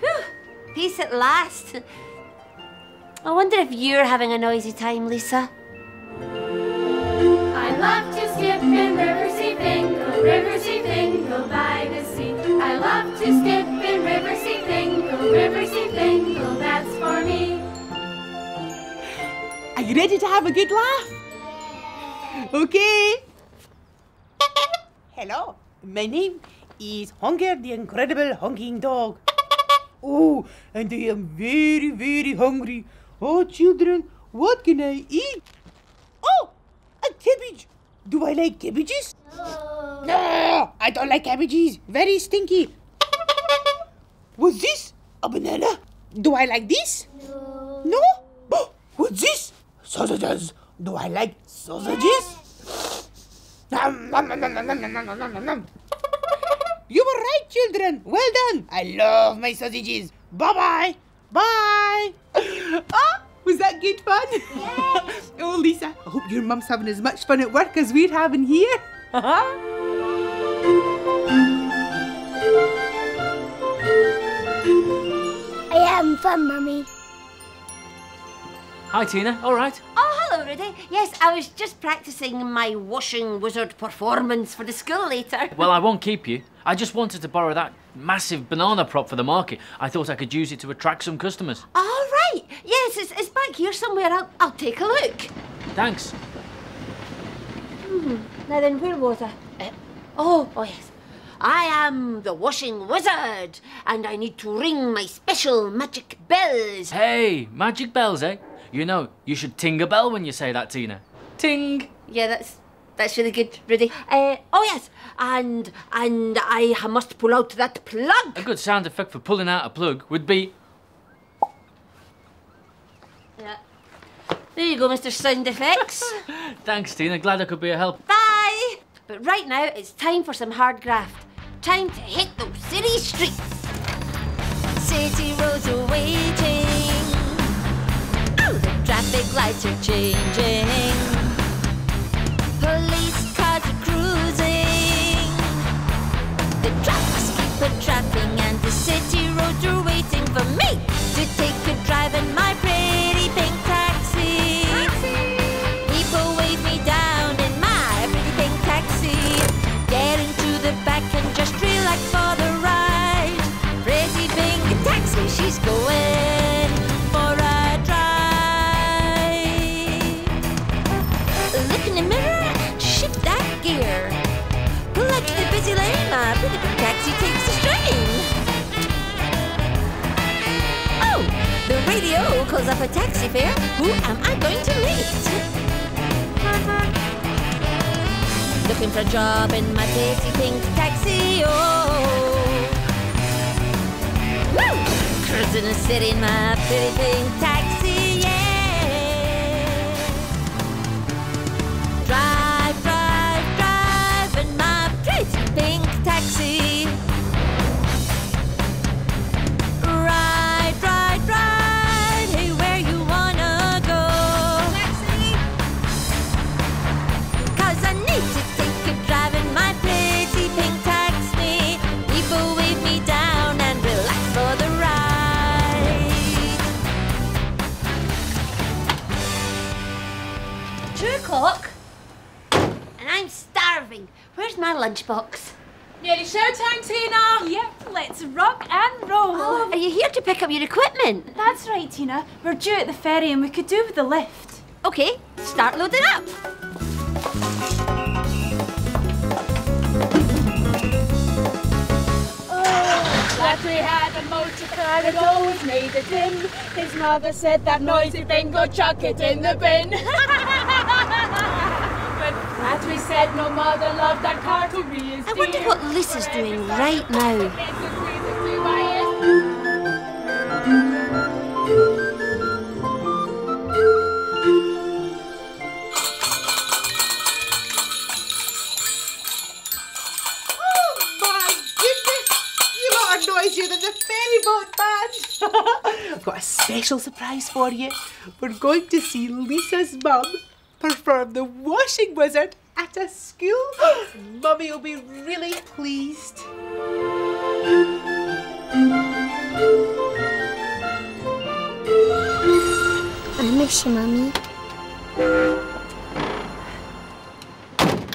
Whew. peace at last. I wonder if you're having a noisy time, Lisa. I love to skip in Riverseafingal, Riverseafingal by the sea. I love to skip in Riverseafingal, Riverseafingal, that's for me. Are you ready to have a good laugh? Okay. Hello, my name is Hunger the Incredible Honking Dog. Oh, and I am very, very hungry. Oh, children, what can I eat? Oh, a cabbage. Do I like cabbages? No, I don't like cabbages. Very stinky. What's this? A banana? Do I like this? No? Oh, what's this? Sausages. Do I like sausages? Nom, nom, nom, nom, nom, nom, nom, nom, nom, nom. You were right, children. Well done. I love my sausages. Bye-bye. Bye. Ah, was that good fun? Yes. Oh, Lisa, I hope your mum's having as much fun at work as we're having here. I am fun, Mummy. Hi, Tina. All right? Oh, hello, Rudy. Yes, I was just practicing my washing wizard performance for the school later. Well, I won't keep you. I just wanted to borrow that massive banana prop for the market. I thought I could use it to attract some customers. All right. Yes, it's back here somewhere. I'll take a look. Thanks. Now then, where was I? Oh, yes. I am the washing wizard, and I need to ring my special magic bells. Hey, magic bells, eh? You know, you should ting a bell when you say that, Tina. Ting! Yeah, that's really good, Rudy. Oh, yes, and I must pull out that plug. A good sound effect for pulling out a plug would be... Yeah. There you go, Mr. Sound Effects. Thanks, Tina. Glad I could be a help. Bye! But right now, it's time for some hard graft. Time to hit those city streets. City roads are waiting. Oh, the traffic lights are changing. Police cars are cruising. The trucks keep a-trapping and the city roads are waiting for me to take a drive in my pretty pink taxi. People wave me down in my pretty pink taxi. Get into the back and just relax for the ride. Pretty pink taxi, she's going for a drive. Look in the mirror, shift that gear. Pull out to the busy lane, my pretty pink taxi takes the strain. Oh, the radio calls up a taxi fare. Who am I going to meet? Looking for a job in my pretty pink taxi, oh. Woo! Cruising the city in my pretty pink taxi, yeah. Drive, drive, drive in my pretty pink taxi. Ride, ride, ride, hey, where you wanna go? Taxi! 'Cause I need to take a drive in my pretty pink taxi. People wave me down and relax for the ride. 2 o'clock? And I'm starving. Where's my lunchbox? Nearly showtime, Tina. Yep, let's rock and roll. Oh, are you here to pick up your equipment? That's right, Tina. We're due at the ferry and we could do with the lift. Okay, start loading up. Flattery had a motor car that always made a din. His mother said that noisy thing, go chuck it in the bin. But Flattery said no mother loved that car to be his I wonder what Lisa's doing right now. Noisier than the ferry boat band. I've got a special surprise for you. We're going to see Lisa's mum perform the washing wizard at a school. Mummy will be really pleased. Bless you, Mummy.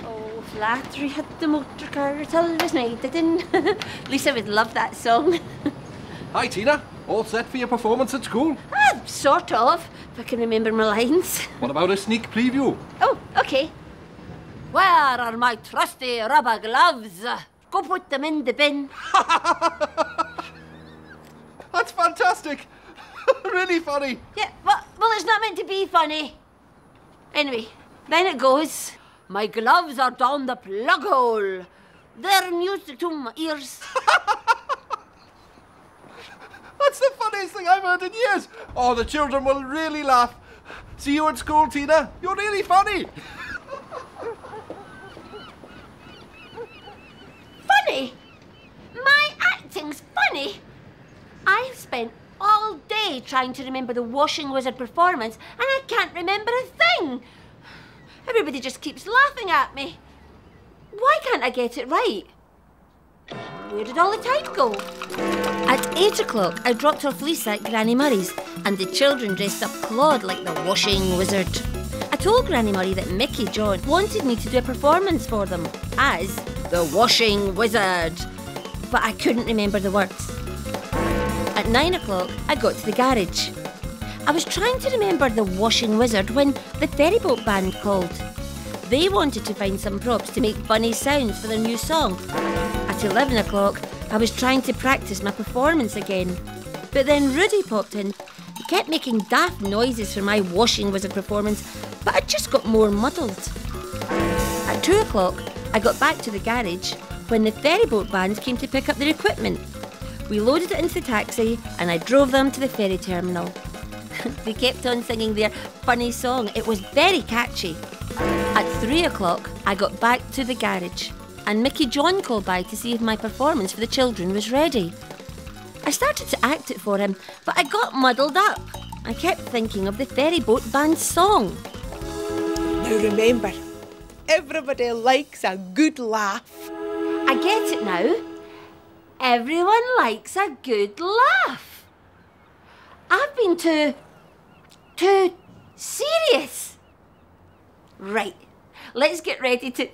Oh, Flattery had the motor car till this night, didn't? Lisa would love that song. Hi, Tina. All set for your performance at school? Sort of, if I can remember my lines. What about a sneak preview? Oh, okay. Where are my trusty rubber gloves? Go put them in the bin. That's fantastic. Really funny. Yeah, well, it's not meant to be funny. Anyway, then it goes. My gloves are down the plug hole. They're music to my ears. That's the funniest thing I've heard in years. Oh, the children will really laugh. See you at school, Tina. You're really funny. Funny? My acting's funny? I've spent all day trying to remember the Washing Wizard performance and I can't remember a thing. Everybody just keeps laughing at me. Why can't I get it right? Where did all the time go? At 8 o'clock, I dropped off Lisa at Granny Murray's and the children dressed up Claude like the Washing Wizard. I told Granny Murray that Mickey John wanted me to do a performance for them as the Washing Wizard, but I couldn't remember the words. At 9 o'clock, I got to the garage. I was trying to remember the Washing Wizard when the ferryboat band called. They wanted to find some props to make funny sounds for their new song. At 11 o'clock, I was trying to practice my performance again. But then Rudy popped in. He kept making daft noises for my Washing Wizard performance, but I just got more muddled. At 2 o'clock, I got back to the garage when the ferryboat band came to pick up their equipment. We loaded it into the taxi and I drove them to the ferry terminal. They kept on singing their funny song. It was very catchy. At 3 o'clock, I got back to the garage and Mickey John called by to see if my performance for the children was ready. I started to act it for him, but I got muddled up. I kept thinking of the ferryboat band's song. Now remember, everybody likes a good laugh. I get it now. Everyone likes a good laugh. I've been too serious. Right, let's get ready to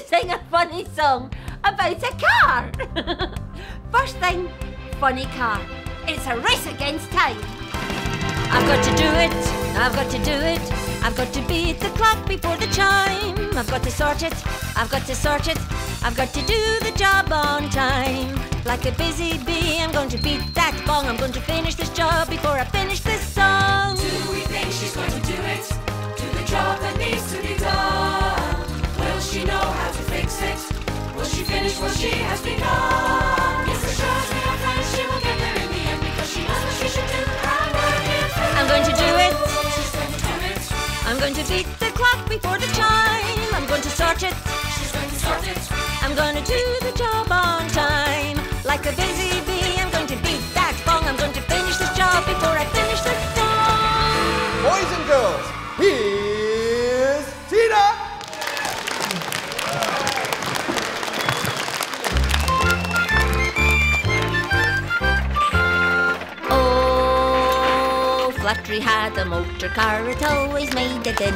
sing a funny song about a car. First thing, funny car. It's a race against time. I've got to do it, I've got to do it. I've got to beat the clock before the chime. I've got to sort it, I've got to sort it. I've got to do the job on time. Like a busy bee, I'm going to beat that gong. I'm going to finish this job before I finish this song. Do we think she's going to do it? Do the job that needs to be done? Will she know how to fix it? Will she finish what she has begun? Yes, for sure, we are friends. She will get there in the end because she knows what she should do. I'm going to do it. She's going to do it. I'm going to beat the clock before the chime. I'm going to sort it. She's going to sort it. I'm going to do the job on time. Like a busy bee, I'm going to beat that gong. I'm going to finish this job before I finish this song. Boys and girls, here's Tina! Oh, Flattery had a motor car, it always made a din.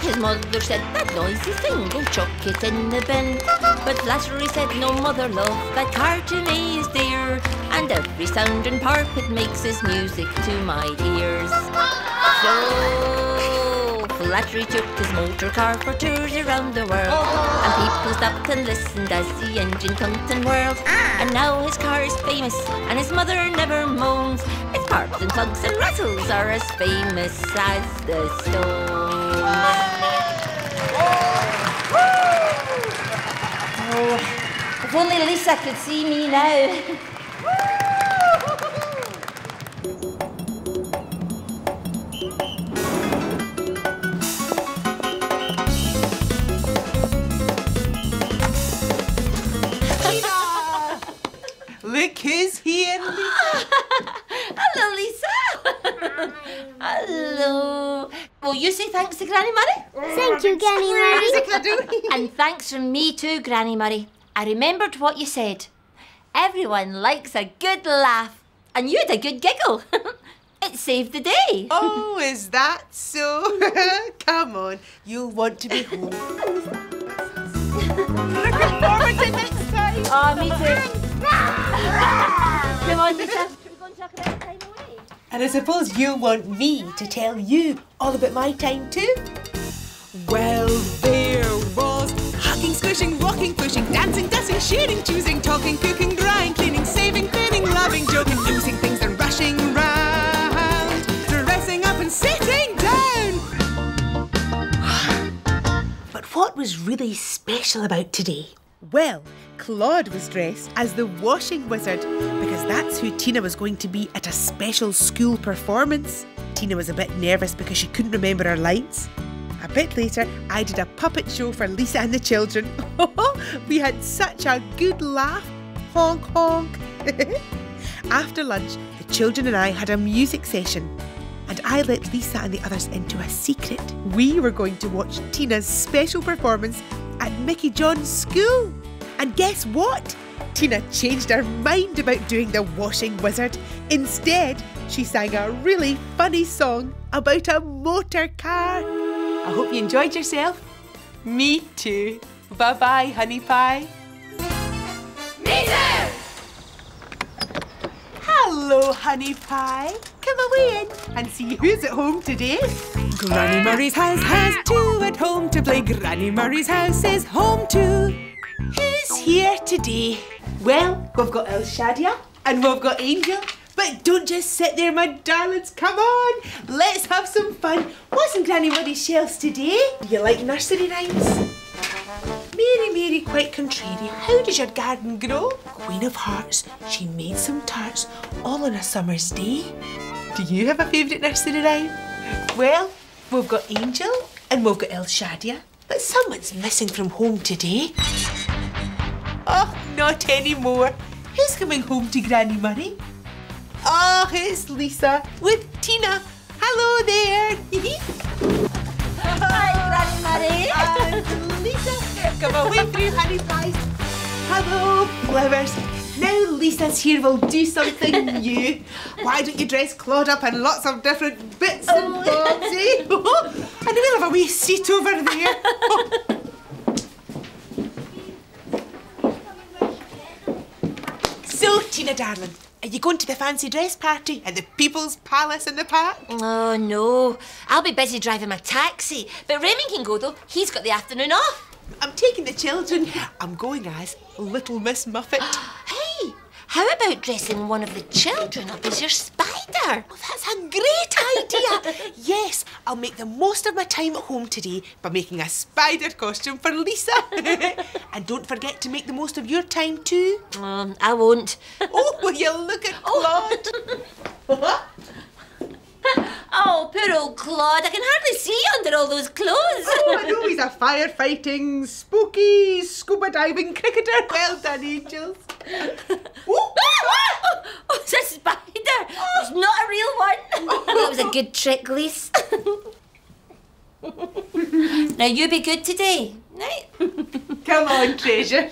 His mother said, that noisy thing, go chuck it in the bin. But Flattery said, no, mother love, that car to me is dear. And every sound and part it makes is music to my ears. So Flattery took his motor car for tours around the world. And people stopped and listened as the engine clunked and whirled. And now his car is famous and his mother never moans. Its parts and clunks and rattles are as famous as the Stones. Oh, if only Lisa could see me now. Look who's here, Lisa. Hello, Lisa. Hello. Will you say thanks to Granny Murray? Thank you, Granny Murray. And thanks from me too, Granny Murray. I remembered what you said. Everyone likes a good laugh. and you had a good giggle. It saved the day. Oh, is that so? Come on, you'll want to be home. Looking forward to next time. Oh, me too. Come on, Lisa. Should we go and talk about the time away? And I suppose you'll want me to tell you all about my time too. Well, there was hugging, squishing, walking, pushing, dancing, dusting, shooting, choosing, talking, cooking, drying, cleaning, saving, cleaning, loving, joking, losing things and rushing round, dressing up and sitting down. But what was really special about today? Well, Claude was dressed as the washing wizard because that's who Tina was going to be at a special school performance. Tina was a bit nervous because she couldn't remember her lines. A bit later, I did a puppet show for Lisa and the children. We had such a good laugh. Honk, honk. After lunch, the children and I had a music session. And I let Lisa and the others into a secret. We were going to watch Tina's special performance at Mickey John's school. And guess what? Tina changed her mind about doing the washing wizard. Instead, she sang a really funny song about a motor car. I hope you enjoyed yourself. Me too. Bye-bye, honey pie. Me too! Hello, honey pie. Come away in and see who's at home today. Granny Murray's house has two at home to play. Granny Murray's house is home too. Who's here today? Well, we've got El Shadia and we've got Angel. But don't just sit there, my darlings. Come on, let's have some fun. What's in Granny Murray's shelves today? Do you like nursery rhymes? Mary, Mary, quite contrary, how does your garden grow? Queen of Hearts, she made some tarts all on a summer's day. Do you have a favourite nursery rhyme? Well, we've got Angel and we've got El Shadia, but someone's missing from home today. Oh, not anymore. Who's coming home to Granny Murray? Oh, it's Lisa with Tina. Hello there. Hi, Granny Murray. And Lisa, come away through, honey pies. Hello, flowers. Now Lisa's here, we'll do something new. Why don't you dress Claude up in lots of different bits and bobs, eh? And we'll have a wee seat over there. So, Tina darling, are you going to the fancy dress party at the People's Palace in the park? Oh, no. I'll be busy driving my taxi. But Raymond can go, though. He's got the afternoon off. I'm taking the children. I'm going as Little Miss Muffet. Hey, how about dressing one of the children up as your spider? Oh, that's a great idea. Yes, I'll make the most of my time at home today by making a spider costume for Lisa. And don't forget to make the most of your time too. I won't. Oh, will you look at Claude? Oh, poor old Claude. I can hardly see you under all those clothes. Oh, I know he's a firefighting, spooky, scuba diving cricketer. Well done, Angels. Oh, it's a spider. It's not a real one. That was a good trick, Lise. Now you be good today, right? Come on, treasure.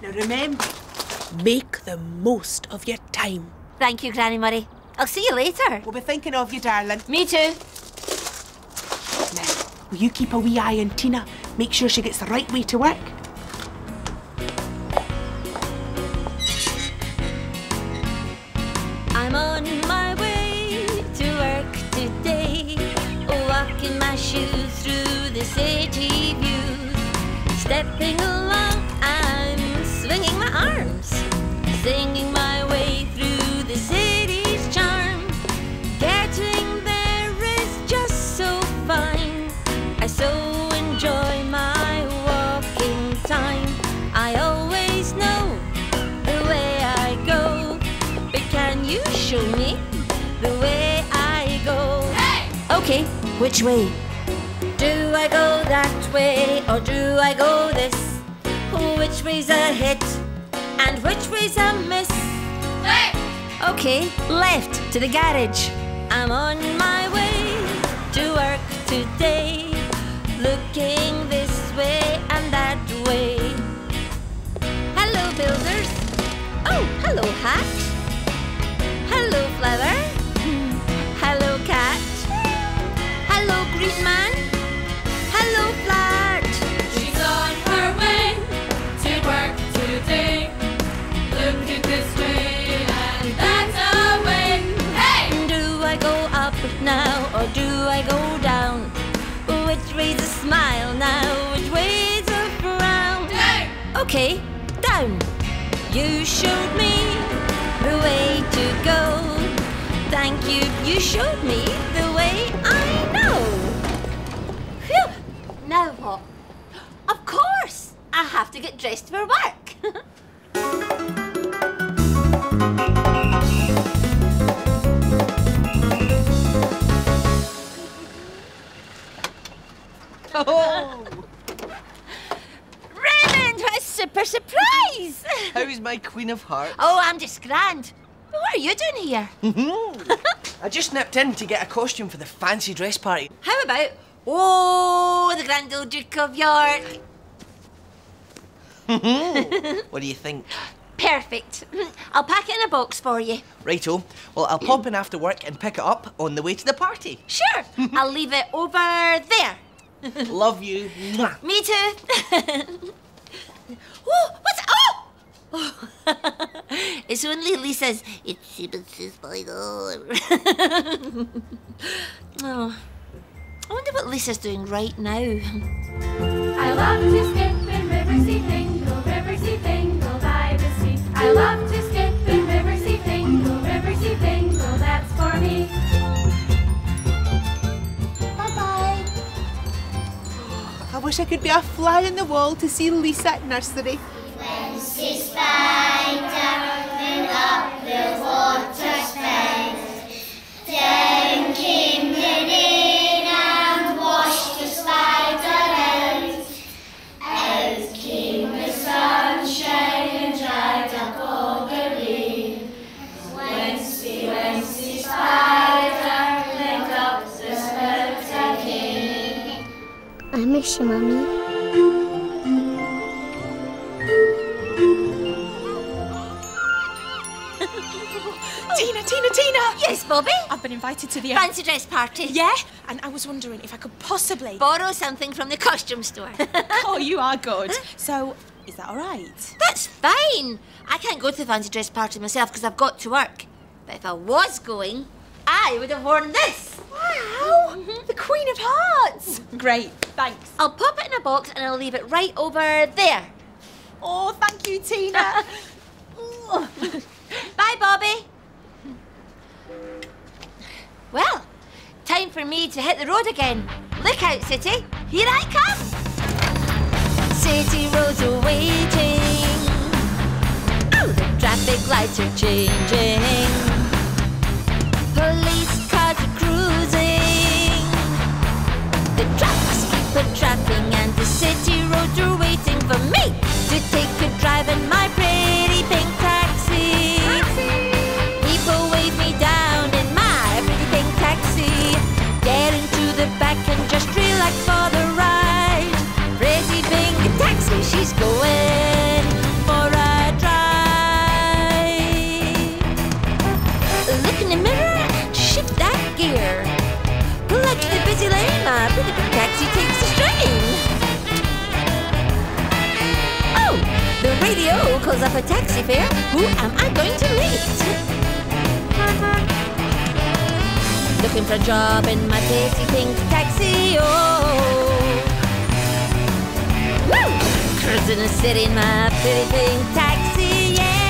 Now remember, make the most of your time. Thank you, Granny Murray. I'll see you later. We'll be thinking of you, darling. Me too. Now, will you keep a wee eye on Tina? Make sure she gets the right way to work. I'm on my way to work today, walking my shoes through the city views. Stepping along, I'm swinging my arms, singing my way through the city's charm. Getting there is just so fine. I so enjoy my walking time. I always know the way I go, but can you show me the way I go? Hey! Okay, which way? Do I go that way or do I go this? Which way's a hit and which way's a miss? Left! Okay, left to the garage. I'm on my way to work today, looking this way and that way. Hello, Bill Okay, down. You showed me the way to go. Thank you, you showed me the way I know. Phew! Now what? Of course, I have to get dressed for work. Oh! Raymond, what a super surprise! How's my Queen of Hearts? Oh, I'm just grand. What are you doing here? I just nipped in to get a costume for the fancy dress party. How about, oh, the Grand Old Duke of York? What do you think? Perfect. I'll pack it in a box for you. Righto. Well, I'll pop in after work and pick it up on the way to the party. Sure. I'll leave it over there. Love you. Mwah. Me too. Oh, what's... Oh! It's only Lisa's... It's spider. Oh, I wonder what Lisa's doing right now. I love to skip in Riverseafingal, Riverseafingal by the sea. I love to skip in Riverseafingal, Riverseafingal, that's for me. Bye-bye. I wish I could be a fly on the wall to see Lisa at nursery. When she spider went up the water spout, down came the rain and washed the spider out. Out came the sunshine and dried up all the rain. Whence spider went up the spout again. I miss you, Mummy. Tina! Yes, Bobby? I've been invited to the... Fancy dress party? Yeah? And I was wondering if I could possibly... Borrow something from the costume store. Oh, you are good. So, is that all right? That's fine. I can't go to the fancy dress party myself because I've got to work. But if I was going, I would have worn this. Wow! The Queen of Hearts! Great, thanks. I'll pop it in a box and I'll leave it right over there. Oh, thank you, Tina. Bye, Bobby. Well, time for me to hit the road again. Look out, City. Here I come. City roads are waiting. Oh, the traffic lights are changing. Police cars are cruising. The trucks keep a-trapping and the city roads are waiting for me to take a drive in my pretty pink taxi. People wave me down in my pretty pink taxi. Get into the back and just relax for the ride. Pretty pink taxi, she's going for a drive. Look in the mirror, shift that gear. Pull up to the busy lane, my pretty pink taxi takes the strain. Oh, the radio calls up a taxi fare. Who am I going to meet? Looking for a job in my pretty pink taxi, oh. Woo! Cruising the city in my pretty pink taxi, yeah.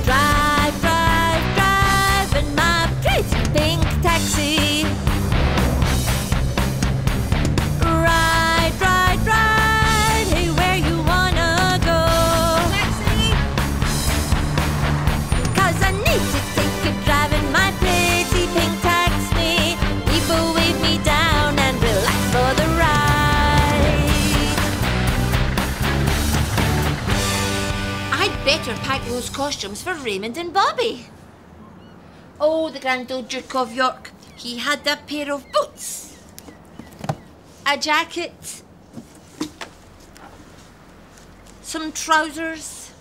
Drive, drive, drive in my pretty pink taxi. Ride, ride, ride, hey, where you wanna go? Taxi! 'Cause I need to take a drive in my pretty pink taxi. People wave me down and relax for the ride. I'd better pack those costumes for Raymond and Bobby. Oh, the Grand Old Duke of York. He had a pair of boots, a jacket, some trousers,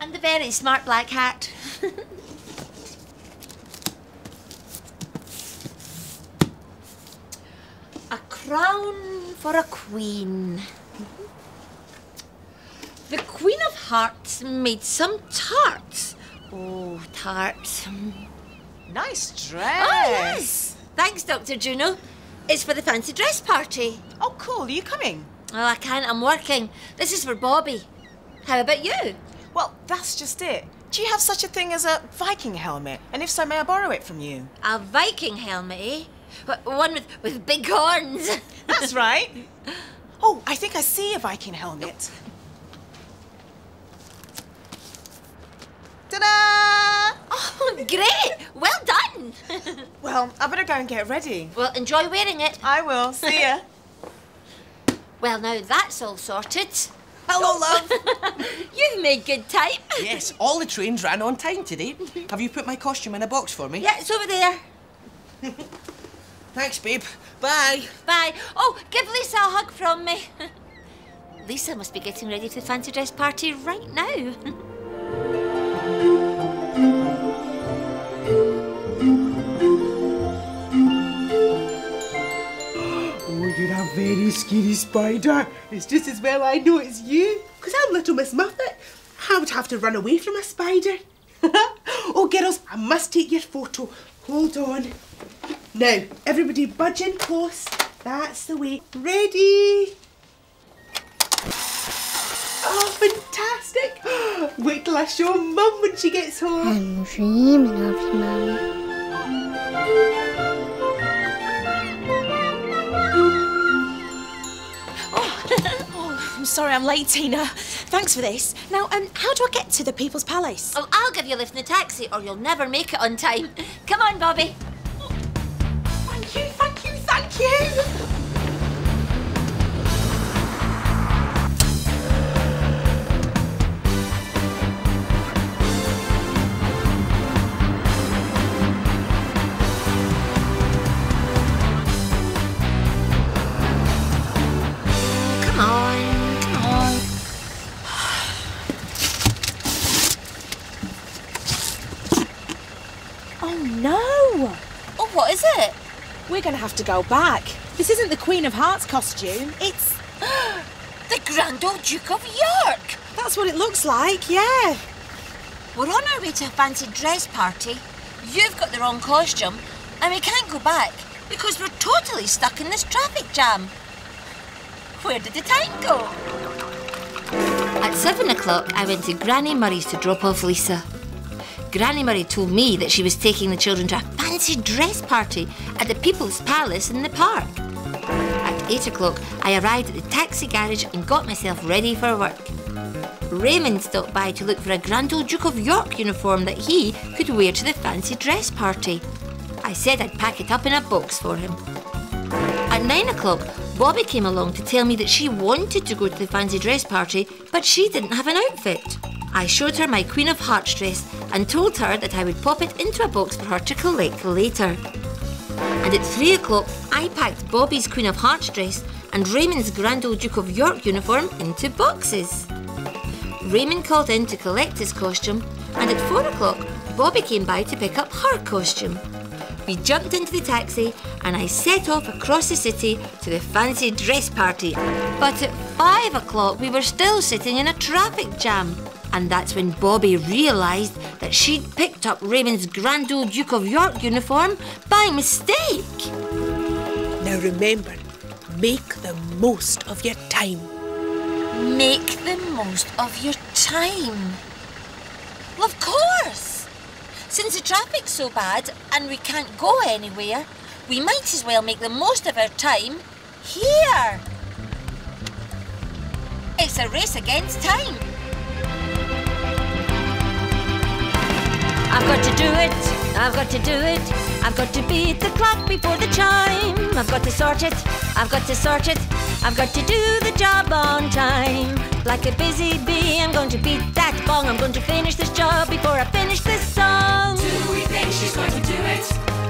and a very smart black hat. A crown for a queen. The Queen of Hearts made some tarts. Oh, tarts. Nice dress. Oh, yes. Thanks, Dr. Juno. It's for the fancy dress party. Oh, cool. Are you coming? Oh, I can't. I'm working. This is for Bobby. How about you? Well, that's just it. Do you have such a thing as a Viking helmet? And if so, may I borrow it from you? A Viking helmet, eh? One with big horns. That's right. Oh, I think I see a Viking helmet. Ta-da! Oh, great! Well done. Well, I better go and get ready. Well, enjoy wearing it. I will. See ya. Well, now that's all sorted. Hello, love. You've made good time. Yes, all the trains ran on time today. Have you put my costume in a box for me? Yeah, it's over there. Thanks, babe. Bye. Bye. Oh, give Lisa a hug from me. Lisa must be getting ready for the fancy dress party right now. Oh, you're a very scary spider. It's just as well I know it's you, because I'm Little Miss Muffet. I would have to run away from a spider. Oh, girls, I must take your photo. Hold on. Now, everybody budge in close. That's the way. Ready? Oh, fantastic. Wait till I show Mum when she gets home. I'm dreaming of you, Mum. Oh, I'm sorry I'm late, Tina. Thanks for this. Now, how do I get to the People's Palace? Oh, I'll give you a lift in a taxi or you'll never make it on time. Come on, Bobby. Thank you, thank you, thank you. Come on. Oh, no. Oh, what is it? We're going to have to go back. This isn't the Queen of Hearts costume. It's... The Grand Old Duke of York. That's what it looks like, yeah. We're on our way to a fancy dress party. You've got the wrong costume and we can't go back because we're totally stuck in this traffic jam. Where did the time go? At 7 o'clock, I went to Granny Murray's to drop off Lisa. Granny Murray told me that she was taking the children to a fancy dress party at the People's Palace in the park. At 8 o'clock, I arrived at the taxi garage and got myself ready for work. Raymond stopped by to look for a Grand Old Duke of York uniform that he could wear to the fancy dress party. I said I'd pack it up in a box for him. At 9 o'clock, Bobby came along to tell me that she wanted to go to the fancy dress party, but she didn't have an outfit. I showed her my Queen of Hearts dress and told her that I would pop it into a box for her to collect later. And at 3 o'clock, I packed Bobby's Queen of Hearts dress and Raymond's Grand Old Duke of York uniform into boxes. Raymond called in to collect his costume, and at 4 o'clock, Bobby came by to pick up her costume. We jumped into the taxi and I set off across the city to the fancy dress party. But at 5 o'clock, we were still sitting in a traffic jam. And that's when Bobby realised that she'd picked up Raymond's Grand Old Duke of York uniform by mistake. Now remember, make the most of your time. Make the most of your time. Well, of course. Since the traffic's so bad and we can't go anywhere, we might as well make the most of our time here. It's a race against time. I've got to do it, I've got to do it. I've got to beat the clock before the chime. I've got to sort it, I've got to sort it. I've got to do the job on time. Like a busy bee, I'm going to beat that bong. I'm going to finish this job before I finish this song. Do we think she's going to do it?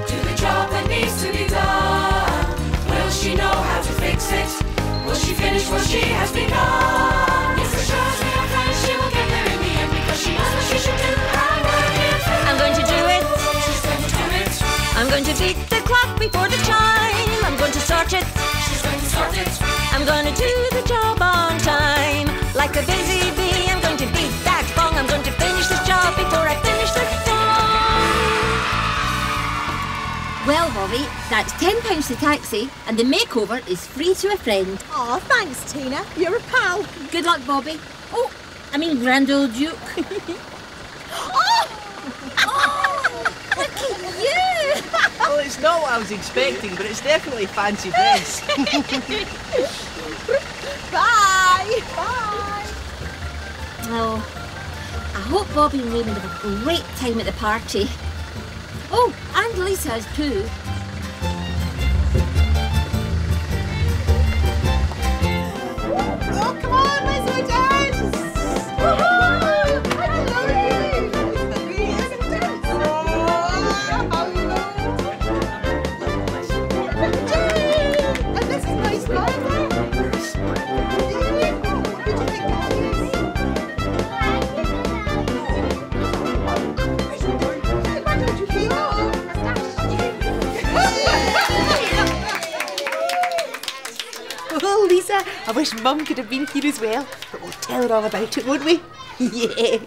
Do the job that needs to be done? Will she know how to fix it? Will she finish what she has begun? Yes, as sure as we are friends, she will get there in the end because she knows what she should do. I'm going to do it. She's going to do it. I'm going to beat the clock before the chime. I'm going to sort it. She's going to sort it. I'm going to do the job on time. Like a busy bee, I'm going to beat that bong. I'm going to finish this job before I finish this song. Well, Bobby, that's £10 to taxi, and the makeover is free to a friend. Oh, thanks, Tina. You're a pal. Good luck, Bobby. Oh, I mean, grand old Duke. Oh, look at you! Well, it's not what I was expecting, but it's definitely fancy dress. Bye. Bye. Oh, I hope Bobby and Raymond have a great time at the party. Oh, and Lisa has too. Oh, come on, let's go dance! Woohoo! Hello! And this is my spider. Oh, Lisa, I wish Mum could have been here as well, but we'll tell her all about it, won't we? Yeah.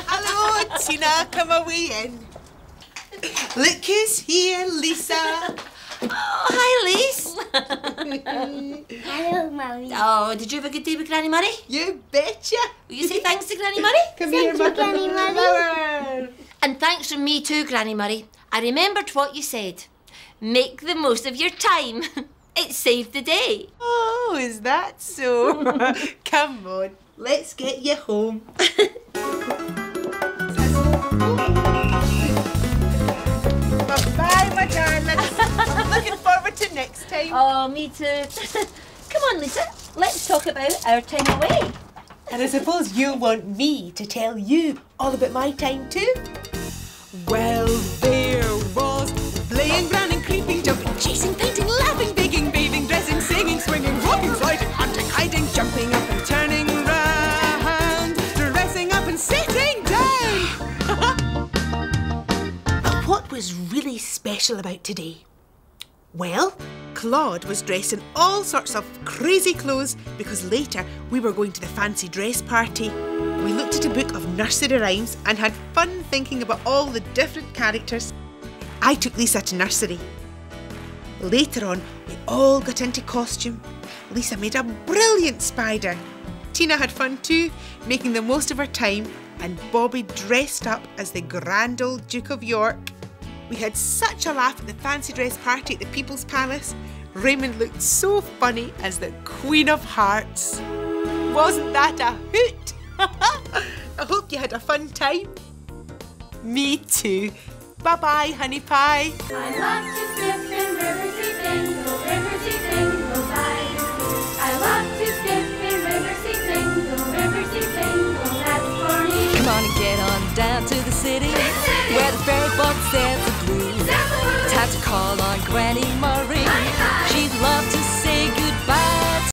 Hello, Tina, come away in. Look who's here, Lisa. Oh, hi, Lise. Hello, Mummy. Oh, did you have a good day with Granny Murray? You betcha. Will you say thanks to Granny Murray? Come Thank here, you, Mother. Granny Murray. And thanks from me too, Granny Murray. I remembered what you said. Make the most of your time. It saved the day. Oh, is that so? Come on, let's get you home. Bye, my darlings. I'm looking forward to next time. Oh, me too. Come on, Lisa. Let's talk about our time away. And I suppose you'll want me to tell you all about my time too. Well, there was playing, running, creeping, jumping, chasing, painting, laughing, baking, bathing, dressing, singing, swinging, walking, sliding, hunting, hiding, jumping up and turning round, dressing up and sitting down. But what was really special about today? Well, Claude was dressed in all sorts of crazy clothes because later we were going to the fancy dress party. We looked at a book of nursery rhymes and had fun thinking about all the different characters. I took Lisa to nursery. Later on, we all got into costume. Lisa made a brilliant spider. Tina had fun too, making the most of her time, and Bobby dressed up as the grand old Duke of York. We had such a laugh at the fancy dress party at the People's Palace. Raymond looked so funny as the Queen of Hearts. Wasn't that a hoot? I hope you had a fun time. Me too. Bye-bye, honey pie. I love to flip and